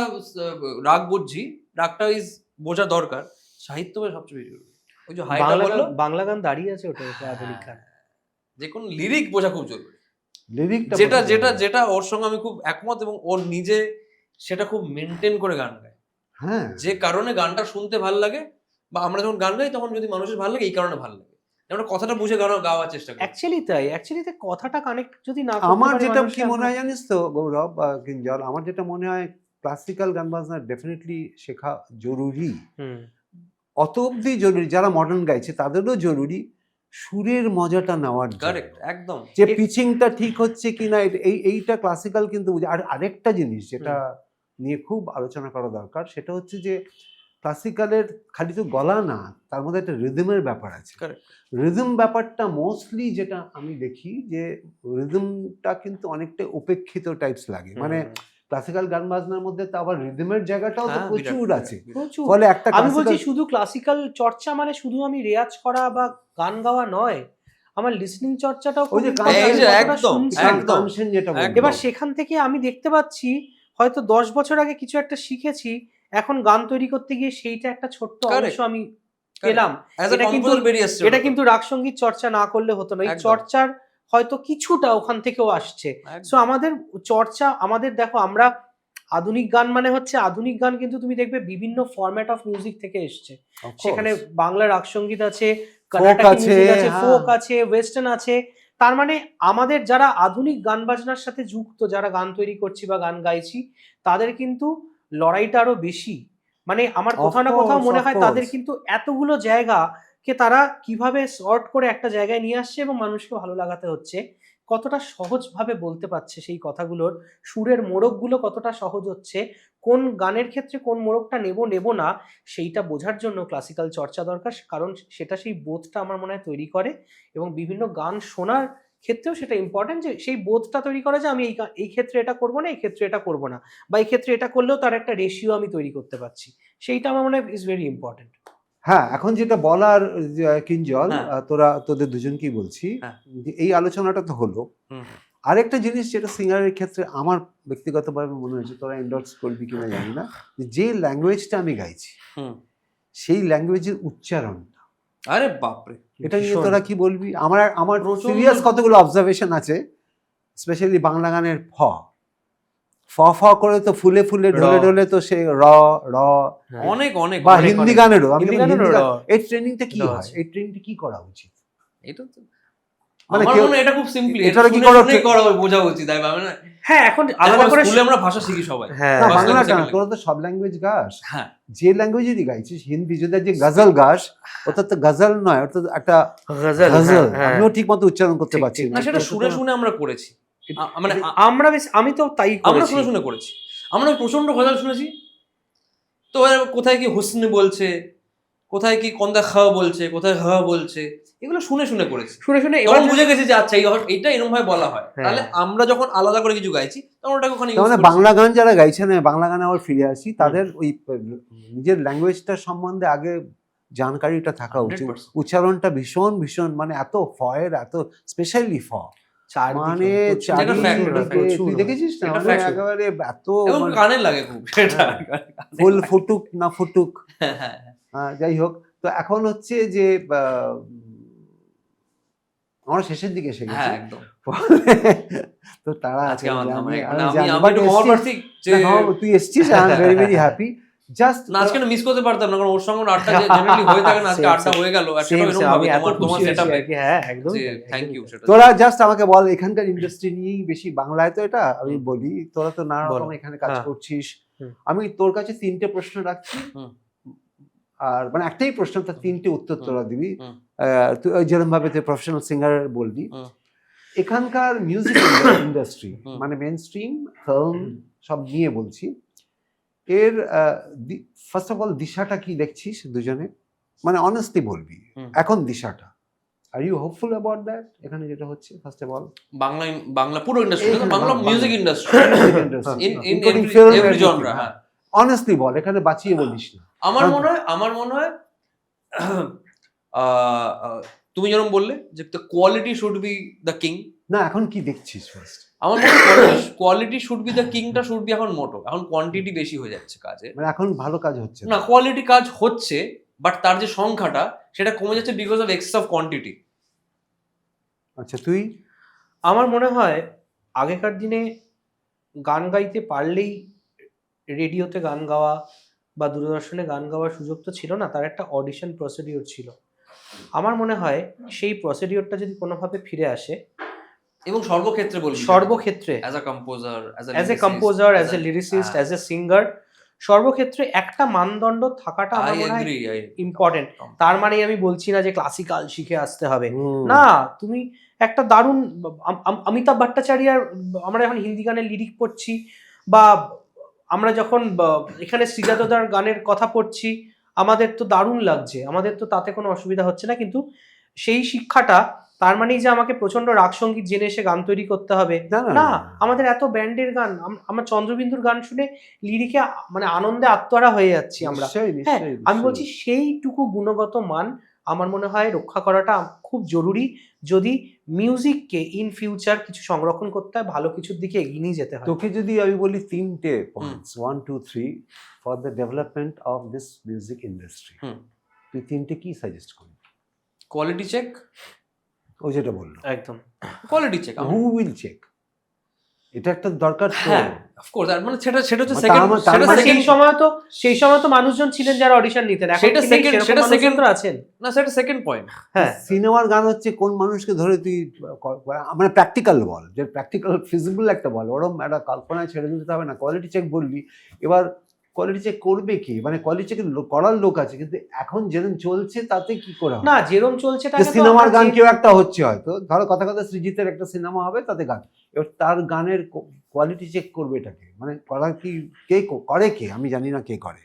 রাগ বুঝছি, রাগটা ইজ বোঝা দরকার, সাহিত্য বোঝা সবচেয়ে বেশি জরুরি। ওই যে হাইটা বললো বাংলা গান দাঁড়িয়ে আছে ওটা আধুনিক গান, যে কোন লিরিক বোঝা খুব জরুরি, লিরিকটা যেটা যেটা যেটা ওর সঙ্গে আমি খুব একমত, এবং ওর নিজে সেটা খুব মেনটেন করে গান গায়, হ্যাঁ, যে কারণে গানটা শুনতে ভাল লাগে, বা আমরা যখন গান গাই তখন যদি মানুষের ভালো লাগে এই কারণে ভালো লাগে, আমরা কথাটা বুঝে গাওয়ার চেষ্টা করি। অ্যাকচুয়ালি তাই, অ্যাকচুয়ালি কথাটা কানেক্ট যদি না করতে আমার পারে যেটা মানুষের, কি মনে হয় জানিস তো গৌরব কিঞ্জল, আমার যেটা মনে হয় ক্লাসিক্যাল গান বাজনা ডেফিনেটলি শেখা জরুরি, হুম, অত অব্দি জরুরি, যারা মডার্ন গাইছে তাদেরও জরুরি সুরের মজাটা নেওয়ার জন্য। কারেক্ট, একদম। যে পিচিংটা ঠিক হচ্ছে কিনা, এইটা ক্লাসিক্যাল কিন্তু আর আরেকটা জিনিস যেটা নিয়ে খুব আলোচনা করা দরকার, সেটা হচ্ছে যে ক্লাসিক্যালের খালি তো গলা না, তার মধ্যে একটা রিদমের ব্যাপার আছে। Correct. রিদম ব্যাপারটা মোস্টলি যেটা আমি দেখি যে রিদমটা কিন্তু অনেকটা উপেক্ষিত টাইপস লাগে, মানে ক্লাসিক্যাল গান বাজনার মধ্যে তো আবার রিদমের জায়গাটাও তো হ্যাঁ, প্রচুর বিরাট, আছে, বিরাট। প্রচুর। ফলে একটা আমি বলছি classical- শুধু ক্লাসিক্যাল চর্চা মানে শুধু আমি রেয়াজ করা বা গান গাওয়া নয়, আমার লিসনিং চর্চাটাও ওই যে খুব important, এই যে কতটা একদম, শুনছি। একদম। কানসেন যেটা বললো। একদম। এবার সেখান থেকে আমি দেখতে পাচ্ছি হয়তো 10 বছর আগে কিছু একটা শিখেছি, এখন গান তৈরি করতে গিয়ে সেইটা একটা ছোট্ট অংশ Correct. আমি পেলাম। As a এটা কিন্তু composer বেরিয়ে আসছে এটা ওটা। কিন্তু রাগ সঙ্গীত চর্চা না করলে হতো না, এই একদম। চর্চার হয়তো কিছুটা ওখান থেকেও আসছে। একদম। সো আমাদের চর্চা, আমাদের দেখো আমরা আধুনিক গান মানে হচ্ছে আধুনিক গান কিন্তু তুমি দেখবে বিভিন্ন ফরম্যাট অফ মিউজিক থেকে এসছে, Of course. সেখানে বাংলা রাগ সঙ্গীত আছে, কর্ণাটক আছে, মিউজিক আছে, হ্যাঁ। ফোক আছে, ওয়েস্টার্ন আছে। তার মানে আমাদের যারা আধুনিক গান বাজনার সাথে যুক্ত, যারা গান তৈরি করছি বা গান গাইছি, তাদের কিন্তু লড়াইটা আরো বেশি। মানে আমার Of কোথাও না কোথাও course, মনে of হয় তাদের course. কিন্তু এতগুলো জায়গাকে তারা কিভাবে শর্ট করে একটা জায়গায় নিয়ে আসছে এবং মানুষকে ভালো লাগাতে হচ্ছে, কতটা সহজভাবে বলতে পারছে সেই কথাগুলোর, সুরের মোড়কগুলো কতটা সহজ হচ্ছে, কোন গানের ক্ষেত্রে কোন মোড়কটা নেব না সেইটা বোঝার জন্য ক্লাসিক্যাল চর্চা দরকার, কারণ সেটা সেই বোধটা আমার মনে হয় তৈরি করে, এবং বিভিন্ন গান শোনার ক্ষেত্রেও সেটা ইম্পর্টেন্ট যে সেই বোধটা তৈরি করে যে আমি এই ক্ষেত্রে এটা করব না, এই ক্ষেত্রে এটা করব না, বা এই ক্ষেত্রে এটা করলেও তার একটা রেশিও আমি তৈরি করতে পারছি, সেইটা আমার মনে হয় ইজ ভেরি ইম্পর্টেন্ট। হ্যাঁ, এখন যেটা বলার যে কিঞ্জল, হ্যাঁ। তোদের দুজনকেই বলছি, হ্যাঁ। যে এই আলোচনাটা তো হলো, হুম। আরেকটা জিনিস যেটা সিঙ্গারের ক্ষেত্রে আমার ব্যক্তিগতভাবে মনে হয়েছে, তোরা এন্ডোর্স করবি কিনা জানি না, যে ল্যাঙ্গুয়েজটা আমি গাইছি হুম। সেই ল্যাঙ্গুয়েজের উচ্চারণটা, আরে বাপরে, এটা নিয়ে ভীষণ। তোরা কি বলবি? আমার প্রচন্ড- সিরিয়াস কতগুলো অবজারভেশন আছে, স্পেশালি বাংলা গানের ফ করে তো ফুলে ফুলে ঢলে র। ঢলে তো সে র র, অনেক অনেক বা অনেক, হিন্দি অনেক। গানেরও, আমি হিন্দি বলি গানেরও হিন্দি গান, র। এই ট্রেনিংটা কি র হয়, আছে। এই ট্রেনিংটা কি করা উচিত? এটা তো মানে আমার কেউ- মনে হয় এটা খুব সিম্পলি, এটা এটা কি কি করা- করা বোঝা উচিত, তাই মানে হ্যাঁ, এখন আলাদা করে স্কুলে আমরা ভাষা শিখি সবাই। হ্যাঁ, না, First বাংলা language, না, second তোরা তো সব ল্যাঙ্গুয়েজ গাস, হ্যাঁ, যে ল্যাঙ্গুয়েজেরই গাইছিস, হিন্দি যদি যে গজল গাস, ওটা তো গজল নয়, ওটা তো একটা গজল, গজল, হ্যাঁ। আমিও ঠিক মতো উচ্চারণ করতে ঠিক, পারছি ঠিক। না। না সেটা তো শুনে সুতরাং- শুনে আমরা করেছি, মানে আমি তো তাই আমরা করেছি। শুনে শুনে করেছি, আমরা প্রচন্ড গজল শুনেছি, তো এবার কোথায় কি হুসন বলছে, কোথায় কি কন্দা খাওয়া বলছে, কোথায় হাওয়া বলছে, এগুলো শুনে শুনে করেছি, শুনে শুনে এবার এবার বুঝে গেছি যে আচ্ছা এইটা এরকম ভাবে বলা হয়, হ্যাঁ। তাহলে আমরা যখন আলাদা করে কিছু গাইছি তখন ওটাকে ওখানে তার use মানে করছি। বাংলা গান যারা গাইছে না, বাংলা গানে আবার ফিরে আসি, তাদের ওই নিজের ল্যাঙ্গুয়েজটার সম্বন্ধে আগে জানকারিটা থাকা উচিত, 100%। উচ্চারণটা ভীষণ ভীষণ, মানে এত ফয়ের, এত স্পেশালি চারদিকে মানে প্রচুর, যেটা fact, চারিদিকে, এটা fact। তুই দেখেছিস না, এটা মানে fact। একেবারে এত এবং মানে কানে লাগে খুব সেটা, ফুল ফুটুক না ফুটুক, হ্যাঁ, হ্যাঁ, যাই হোক। তো এখন হচ্ছে যে আমরা শেষের দিকে এসে গেছি, হ্যাঁ, একদম। তো তারা আজকে আমার আমি- মানে আমি আমি জানি, আমি but একটু খবর এসছিস- পাচ্ছি যে না, তুই এসছিস, I am very very happy. Just না আজকে মিস করতে পারতাম না, কারণ ওর সঙ্গে আড্ডা জেনারেলি হয়ে থাকে না, আজকে Same, আড্ডা same. হয়ে গেল আর Same, সেটা এরকম same. ভাবে আমি এত তোমার খুশি আছি সেটআপে আর কি, হ্যাঁ একদম যে থ্যাংক ইউ সেটা তোরা জাস্ট আমাকে বল, এখানকার ইন্ডাস্ট্রি নিয়েই বেশি, বাংলায় তো এটা আমি বলি, তোরা তো নানা রকম বলো। এখানে কাজ হ্যাঁ। করছিস। হুম। আমি তোর কাছে 3টে প্রশ্ন রাখছি, হুম। আর মানে একটাই প্রশ্ন, তার 3টে উত্তর তোরা দিবি। হুম। তুই ওই যেরকম ভাবে তুই প্রফেশনাল সিঙ্গার বলবি, হুম। এখানকার মিউজিক ইন্ডাস্ট্রি হুম। মানে মেন স্ট্রিম ফিল্ম সব নিয়ে বলছি, এর ফার্স্ট অফ অল দিশাটা কি দেখছিস দুজনে, মানে অনেস্টলি বলবি হুম। এখন দিশাটা, are you hopeful about that এখানে যেটা হচ্ছে ফার্স্ট অফ অল? বাংলা পুরো ইন্ডাস্ট্রি, এখানে Bangla Bangla- music industry in every genre. হ্যাঁ অনেস্টলি বল, এখানে বাঁচিয়ে বলিস না। আমার মনে হয় তুমি যেরকম বললে যে the quality should be the king, না এখন কি দেখছিস ফার্স্ট? আমার মনে হয় কোয়ালিটি শুড বি দ্য কিংটা শুড বি এখন মোটো, এখন কোয়ান্টিটি বেশি হয়ে যাচ্ছে কাজে, মানে এখন ভালো কাজ হচ্ছে না কোয়ালিটি কাজ হচ্ছে বাট তার যে সংখ্যাটা সেটা কমে যাচ্ছে because of access of quantity. আচ্ছা তুই? আমার মনে হয় আগেকার দিনে গান গাইতে পারলেই রেডিওতে গান গাওয়া বা দূরদর্শনে গান গাওয়ার সুযোগ তো ছিল না, তার একটা অডিশন প্রসিডিওর ছিল। আমার মনে হয় সেই প্রসিডিওরটা যদি কোনোভাবে ফিরে আসে, এবং সর্বক্ষেত্রে বলবি, সর্বক্ষেত্রে as a composer, as a composer, as a lyricist, as a singer, সর্বক্ষেত্রে একটা মানদণ্ড থাকাটা আমার মনে হয় ইম্পর্টেন্ট। তার মানে আমি বলছি না যে ক্লাসিক্যাল শিখে আসতে হবে, না, তুমি একটা দারুণ অমিতাভ ভট্টাচার্যের, আমরা যখন হিন্দি গানের লিরিক পড়ছি বা আমরা যখন এখানে শ্রীজাতদার গানের কথা পড়ছি, আমাদের তো দারুণ লাগছে, আমাদের তো তাতে কোনো অসুবিধা হচ্ছে না, কিন্তু সেই শিক্ষাটা তার মানেই যে আমাকে প্রচন্ড রাগ সঙ্গীত জেনে এসে গান তৈরি করতে হবে না। আমাদের এত ব্যান্ডের গান, আমার চন্দ্রবিন্দুর গান শুনে লিরিকে মানে আনন্দে আত্মহারা হয়ে যাচ্ছি আমরা। হ্যাঁ, আমি বলছি সেইটুকু গুণগত মান আমার মনে হয় রক্ষা করাটা খুব জরুরি, যদি মিউজিককে ইন ফিউচার কিছু সংরক্ষণ করতে হয়, ভালো কিছুর দিকে এগিয়ে নিয়ে যেতে হয়। তোকে যদি আমি বলি 3টে points, 1 2 3 for the development of this music industry, তুই 3টে কি সাজেস্ট করবি? কোয়ালিটি চেক, ও যেটা বললো একদম quality check, who will check, এটা একটা দরকার তো। হ্যাঁ অফকোর্স, আর মানে সেটা হচ্ছে তার সেকেন্ড, মানে- তার সেটা মানে- সেকেন্ড, সেই সময় তো মানুষজন ছিলেন যারা অডিশন নিতেন, এখন সেটা second তো আছেন। না সেটা সেকেন্ড পয়েন্ট। হ্যাঁ, সিনেমার গান হচ্ছে কোন মানুষকে ধরে তুই মানে প্র্যাকটিক্যাল বল, যে প্র্যাকটিক্যাল ফিজিবল একটা বল, ওরম একটা কল্পনায় ছেড়ে দিতে হবে না। কোয়ালিটি চেক বললি, এবার কোয়ালিটি চেক করবে কি, মানে কোয়ালিটি চেক করার লোক আছে, কিন্তু এখন যেরকম চলছে তাতে কি করে হবে? না যেরকম চলছে তাকে তো সিনেমার আমরা গান যে- কেউ একটা হচ্ছে, হয়তো ধরো কথা কথা সৃজিতের একটা সিনেমা হবে, তাতে গান, এবার তার গানের কোয়ালিটি চেক করবে এটাকে, মানে করা কি কে করে, কে আমি জানি না কে করে,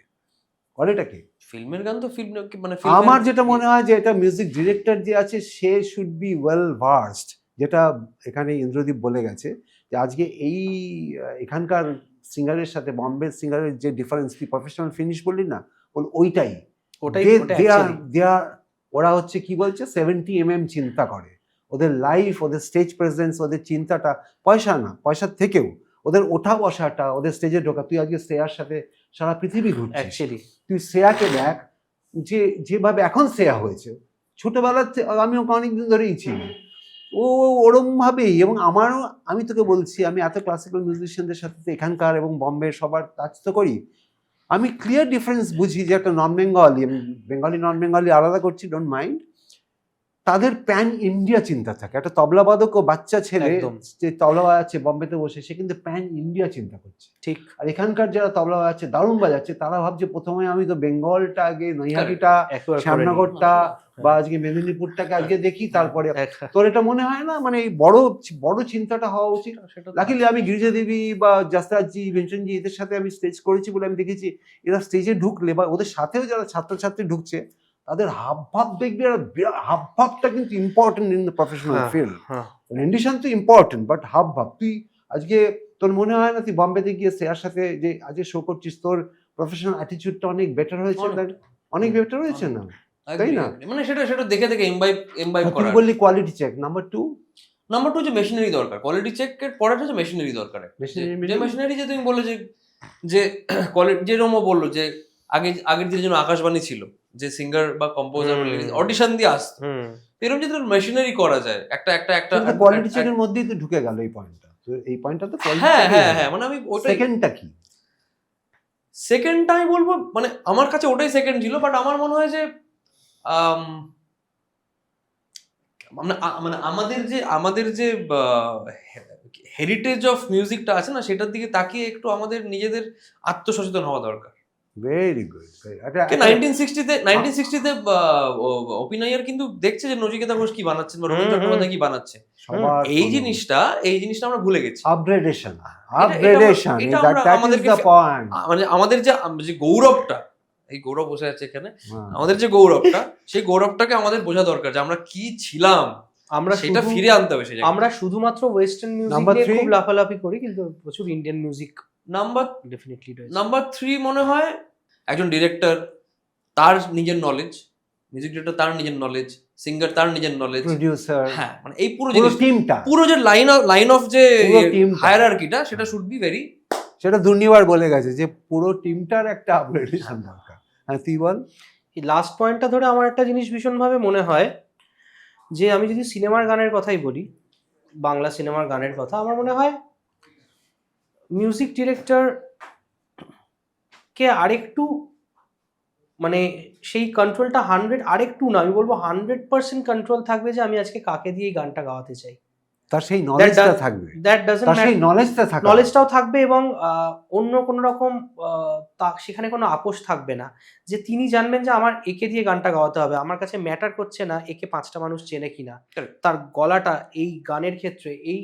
করেটা কে? ফিল্মের গান তো ফিল্ম মানে আমার যেটা মনে হয় যে এটা মিউজিক ডিরেক্টর যে আছে সে শুড বি ওয়েল ভার্সড, যেটা এখানে ইন্দ্রদীপ বলে গেছে যে আজকে এই এখানকার সিঙ্গারের সাথে বম্বে সিঙ্গারের যে ডিফারেন্স, তুই প্রফেশনাল ফিনিশ বললি না, ওইটাই ওটাই ওরা হচ্ছে কি বলছে 70 mm চিন্তা করে, ওদের লাইফ, ওদের স্টেজ প্রেজেন্স, ওদের চিন্তাটা, পয়সা না, পয়সার থেকেও ওদের ওঠা বসাটা, ওদের স্টেজে ঢোকা। তুই আজকে শ্রেয়ার সাথে সারা পৃথিবী ঘুরছিস, অ্যাকচুয়ালি তুই শ্রেয়াকে দেখ, যে যেভাবে এখন শ্রেয়া হয়েছে, ছোটবেলার আমি ওকে অনেকদিন ধরেই চিনি, ও ওরম ভাবেই। এবং আমারও, আমি তোকে বলছি, আমি এত ক্লাসিক্যাল মিউজিশিয়ানদের সাথে তো এখানকার এবং বম্বের সবার কাজ তো করি, আমি ক্লিয়ার ডিফারেন্স বুঝি যে একটা নন বেঙ্গলি, বেঙ্গলি নন বেঙ্গলি আলাদা করছি, ডোন্ট মাইন্ড, তাদের প্যান ইন্ডিয়া চিন্তা থাকে। একটা তবলাবাদক ও বাচ্চা ছেলে যে তবলা বাজাচ্ছে বম্বেতে বসে, সে কিন্তু প্যান ইন্ডিয়া চিন্তা করছে, ঠিক। আর এখানকার যারা তবলা বাজাচ্ছে, দারুণ বাজাচ্ছে, তারা ভাবছে প্রথমে আমি তো বেঙ্গলটা আগে, নৈহাটিটা, শ্যামনগরটা বা আজকে মেদিনীপুরটাকে আজকে দেখি, তারপরে। তোর এটা মনে হয় না মানে এই বড় বড় চিন্তাটা হওয়া উচিত? লাকিলি আমি গিরিজা দেবী বা জাসরাজজি, ভেঞ্চনজি, এদের সাথে আমি স্টেজ করেছি বলে আমি দেখেছি, এরা স্টেজে ঢুকলে বা ওদের সাথেও যারা ছাত্রছাত্রী ঢুকছে, তাদের হাবভাব দেখবি, আর হাবভাবটা কিন্তু important in the professional field. রেন্ডিশন তো ইম্পর্টেন্ট, বাট হাবভাব, তুই আজকে তোর মনে হয় না তুই বম্বেতে গিয়ে শ্রেয়ার সাথে যে আজকে শো করছিস, তোর প্রফেশনাল অ্যাটিটিউডটা অনেক বেটার হয়েছে, অনেক বেটার হয়েছে না, তাই না? মানে সেটা দেখে দেখে এমবাইব করা। তুই বললি কোয়ালিটি চেক, নাম্বার 2 যে মেশিনারি দরকার, কোয়ালিটি চেকের পরেটা হচ্ছে মেশিনারি দরকার। যে মেশিনারি যে তুমি বললে যে কোয়ালিটি, যেরকম বললো যে আগের দিনের জন্য আকাশবাণী ছিল, যে সিঙ্গার বা কম্পোজার অডিশন দিয়ে আসতো, এরকম যদি মেশিনারি করা যায় একটা একটা একটা কোয়ালিটি চেকের মধ্যেই তো ঢুকে গেল এই পয়েন্টটা, তো এই পয়েন্টটা তো কোয়ালিটি হ্যাঁ হ্যাঁ হ্যাঁ, মানে আমি ওটাই সেকেন্ডটা কি সেকেন্ডটা আমি বলবো, মানে আমার কাছে ওটাই সেকেন্ড ছিল, বাট আমার মনে হয় যে মানে আমাদের যে হেরিটেজ অফ মিউজিকটা আছে না, সেটার দিকে তাকিয়ে একটু আমাদের নিজেদের আত্মসচেতন হওয়া দরকার। Very good. 1960-তে অপিনাইয়ার কিন্তু দেখছে যে নচিকেতা ঘোষ কি বানাচ্ছেন বা রবীন্দ্র চট্টোপাধ্যায় কি বানাচ্ছে, এই জিনিসটা আমরা ভুলে গেছি। আপগ্রেডেশন এটা মানে আমাদের যে গৌরবটা, এই গৌরব বসে আছে এখানে, আমাদের যে গৌরবটা, সেই গৌরবটাকে আমাদের বোঝা দরকার যে আমরা কি ছিলাম, আমরা সেটা ফিরে আনতে হবে। আমরা শুধুমাত্র ওয়েস্টার্ন মিউজিক নিয়ে খুব লাফালাফি করি, কিন্তু প্রচুর ইন্ডিয়ান মিউজিক নাম্বার 3 মনে হয় একজন ডিরেক্টর, তার নিজের নলেজ, মিউজিক ডিরেক্টর তার নিজের নলেজ, সিঙ্গার তার নিজের নলেজ, প্রোডিউসার, হ্যাঁ মানে এই পুরো টিমটা, পুরো যে লাইন অফ যে হায়ারার্কিটা, সেটা শুড বি ভেরি, সেটা দুর্নিবার বলে গেছে যে পুরো টিমটার একটা আপগ্রেডেশন দরকার। হ্যাঁ তুই বল। এই লাস্ট পয়েন্টটা ধরে আমার একটা জিনিস ভীষণভাবে মনে হয় যে আমি যদি সিনেমার গানের কথাই বলি, বাংলা সিনেমার গানের কথা, আমার মনে হয় মিউজিক ডিরেক্টর কে আরেকটু মানে সেই কন্ট্রোলটা আরেকটু না, আমি বলবো 100% কন্ট্রোল থাকবে যে আমি আজকে কাকে দিয়ে এই গানটা গাওয়াতে চাই, তার সেই নলেজটা থাকবে, নলেজটাও থাকবে, এবং অন্য কোনো রকম সেখানে কোনো আপোষ থাকবে না, যে তিনি জানবেন যে আমার একে দিয়ে গানটা গাওয়াতে হবে, আমার কাছে ম্যাটার করছে না একে 5টা মানুষ চেনে কিনা, তার গলাটা এই গানের ক্ষেত্রে এই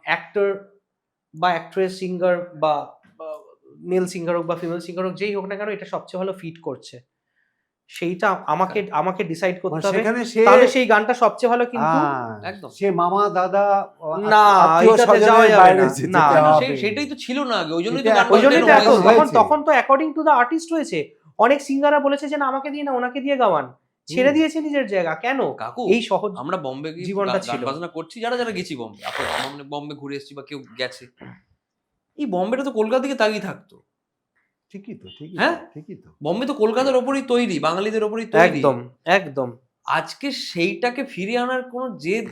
অ্যাক্টর বা অ্যাক্ট্রেস, সিঙ্গার বা মেল সিঙ্গার হোক বা ফিমেল সিঙ্গার হোক, যেই হোক না কেন, এটা সবচেয়ে ভালো ফিট করছে, সেইটা আমাকে ডিসাইড করতে হবে, তাহলে সেই গানটা সবচেয়ে ভালো। কিন্তু একদম সে মামা দাদা না, এটাতে যাওয়া যাবে না, সেটাই তো ছিল না আগে, ওইজন্যই তখন তো অ্যাকর্ডিং টু দ্য আর্টিস্ট হয়েছে। অনেক সিঙ্গাররা বলেছে যে না আমাকে দিয়ে না, ওনাকে দিয়ে গাওয়ান, ছেড়ে দিয়েছে নিজের জায়গা। কেন কাকু, এই সহজ আমরা বোম্বে জীবনটা ছিল, বাজনা করছি, যারা গেছি বোম্বে, আমরা বোম্বে ঘুরে এসেছি বা কেউ গেছে, এই বোম্বেটা তো কলকাতার দিকে তাকিয়ে থাকতো। ঠিকই তো, হ্যাঁ ঠিকই তো, বোম্বে তো কলকাতার ওপরই তৈরি, বাঙালিদের ওপরই তৈরি, একদম একদম। আজকে সেইটাকে ফিরিয়ে আনার কোনো জেদ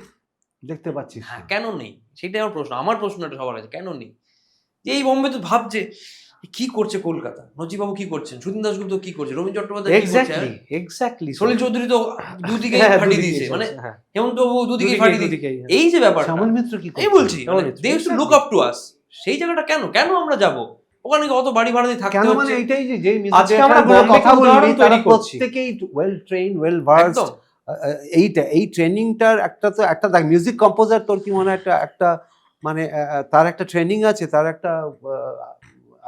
দেখতে পাচ্ছি। হ্যাঁ, কেন নেই? সেটাই আমার প্রশ্নটা সবার কাছে, কেন নেই? যে এই বোম্বে তো ভাবছে কি করছে কলকাতা, নজিবাবু কি করছেন, সুদিন দাশগুপ্ত কি করছে, রবীন্দ্র চট্টোপাধ্যায় কি করছে, এক্স্যাক্টলি সলিল চৌধুরী তো দুদিকে ফাটিয়ে দিয়েছে, মানে হেমন্ত বাবু দুদিকে ফাটিয়ে দিয়েছে। এই যে ব্যাপার, শ্যামল মিত্র কি এই বলছি, they use to look up to us, সেই জায়গাটা কেন আমরা যাব ওখানে, অত বাড়ি ভাড়া দিয়ে থাকতে হচ্ছে? মানে এটাই যে আজকে আমরা কথা বলি, তারা প্রত্যেকেই ওয়েল ট্রেইন, ওয়েল ভার্সড, এই ট্রেনিংটার একটা দেখ, মিউজিক কম্পোজার তোর কি মনে হয় একটা মানে তার একটা ট্রেনিং আছে, তার একটা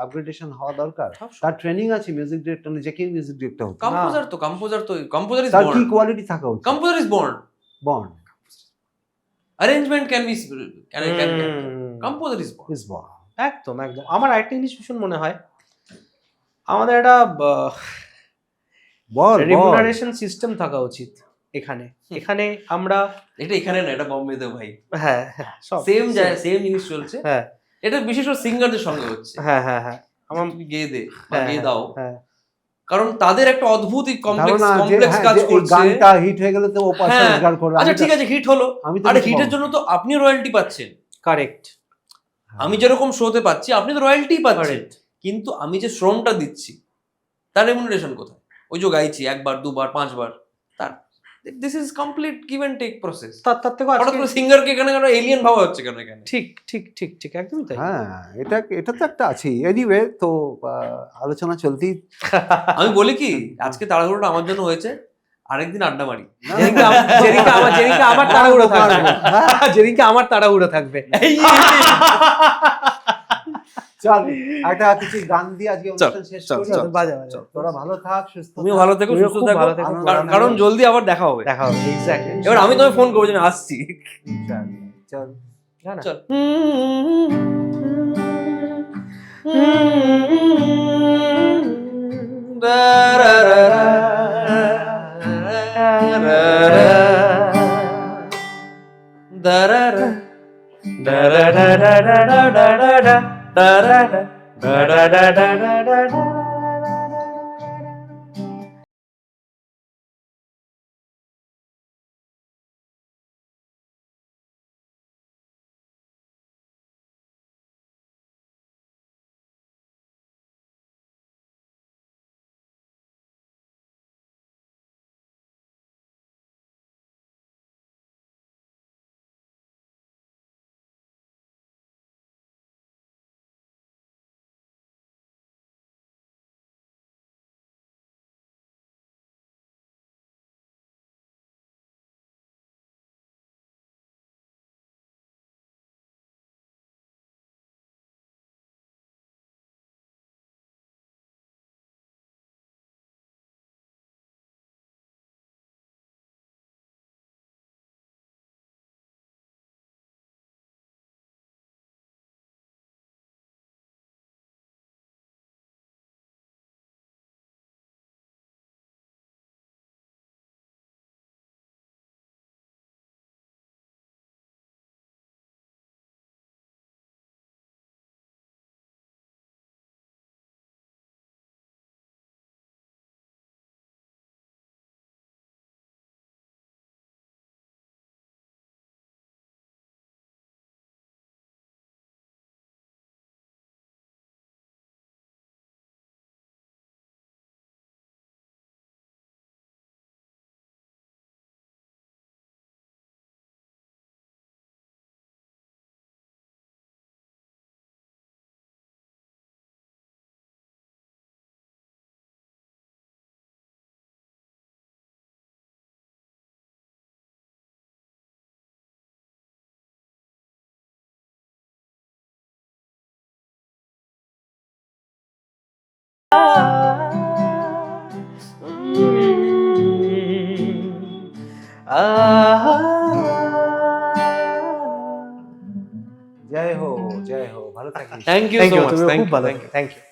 আপগ্রেডেশন হওয়া দরকার, তার ট্রেনিং আছে। মিউজিক ডিরেক্টর নিজেকে মিউজিক ডিরেক্টর হতে, কম্পোজার ইজ তার কি কোয়ালিটি থাকা উচিত? Composer is born, arrangement can composer is born. একদম একদম। আমার আরেকটা জিনিস ভীষণ মনে হয়, আমাদের একটা রেমুনারেশন সিস্টেম থাকা উচিত এখানে আমরা, এটা এখানে না, এটা বোম্বেতে ভাই, হ্যাঁ সেম জিনিস চলছে, হ্যাঁ এটা বিশেষ করে সিঙ্গারদের সঙ্গে হচ্ছে, হ্যাঁ আমার গেয়ে দাও, কারণ তাদের একটা অদ্ভুত কমপ্লেক্স কাজ করছে, গানটা হিট হয়ে গেলে তো ও পয়সা রোজগার করবে। আচ্ছা ঠিক আছে, হিট হলো, আরে হিটের জন্য তো আপনি রয়্যালটি পাচ্ছেন, কারেক্ট, আমি যেরকম শোতে পাচ্ছি আপনি তো রয়্যালটি পাচ্ছেন, কিন্তু আমি যে শ্রমটা দিচ্ছি তার রেমুনারেশন কোথায়? ওই যে গাইছি একবার, দুবার, 5বার, তার this is complete give and take process. তার থেকে হঠাৎ করে সিঙ্গারকে এখানে কেন এলিয়েন ভাবা হচ্ছে কেন এখানে? ঠিক একদমই তাই। হ্যাঁ, এটা তো একটা আছে। এনিওয়ে, তো আলোচনা চলতেই, আমি বলি কি, আজকে তাড়াহুড়োটা আমার জন্য হয়েছে, আরেকদিন আড্ডা মারি, যেদিনকে আমার তাড়াহুড়ো থাকবে, যেদিনকে আমার তাড়াহুড়ো থাকবে। চল একটা কিছু গান দিয়ে আজকে অনুষ্ঠান শেষ করি। তোরা ভালো থাক, সুস্থ, তুমিও ভালো থেকো, সুস্থ থাকো, কারণ জলদি আবার দেখা হবে। এক্স্যাক্টলি। এবার আমি তোমায় ফোন করবো যে আমি আসছি। চল চল। জয় হো, ভালো থাকিস। Thank you thank so you, much, তুমি থ্যাংক খুব ইউ, ভালো, থ্যাংক ইউ। Thank you.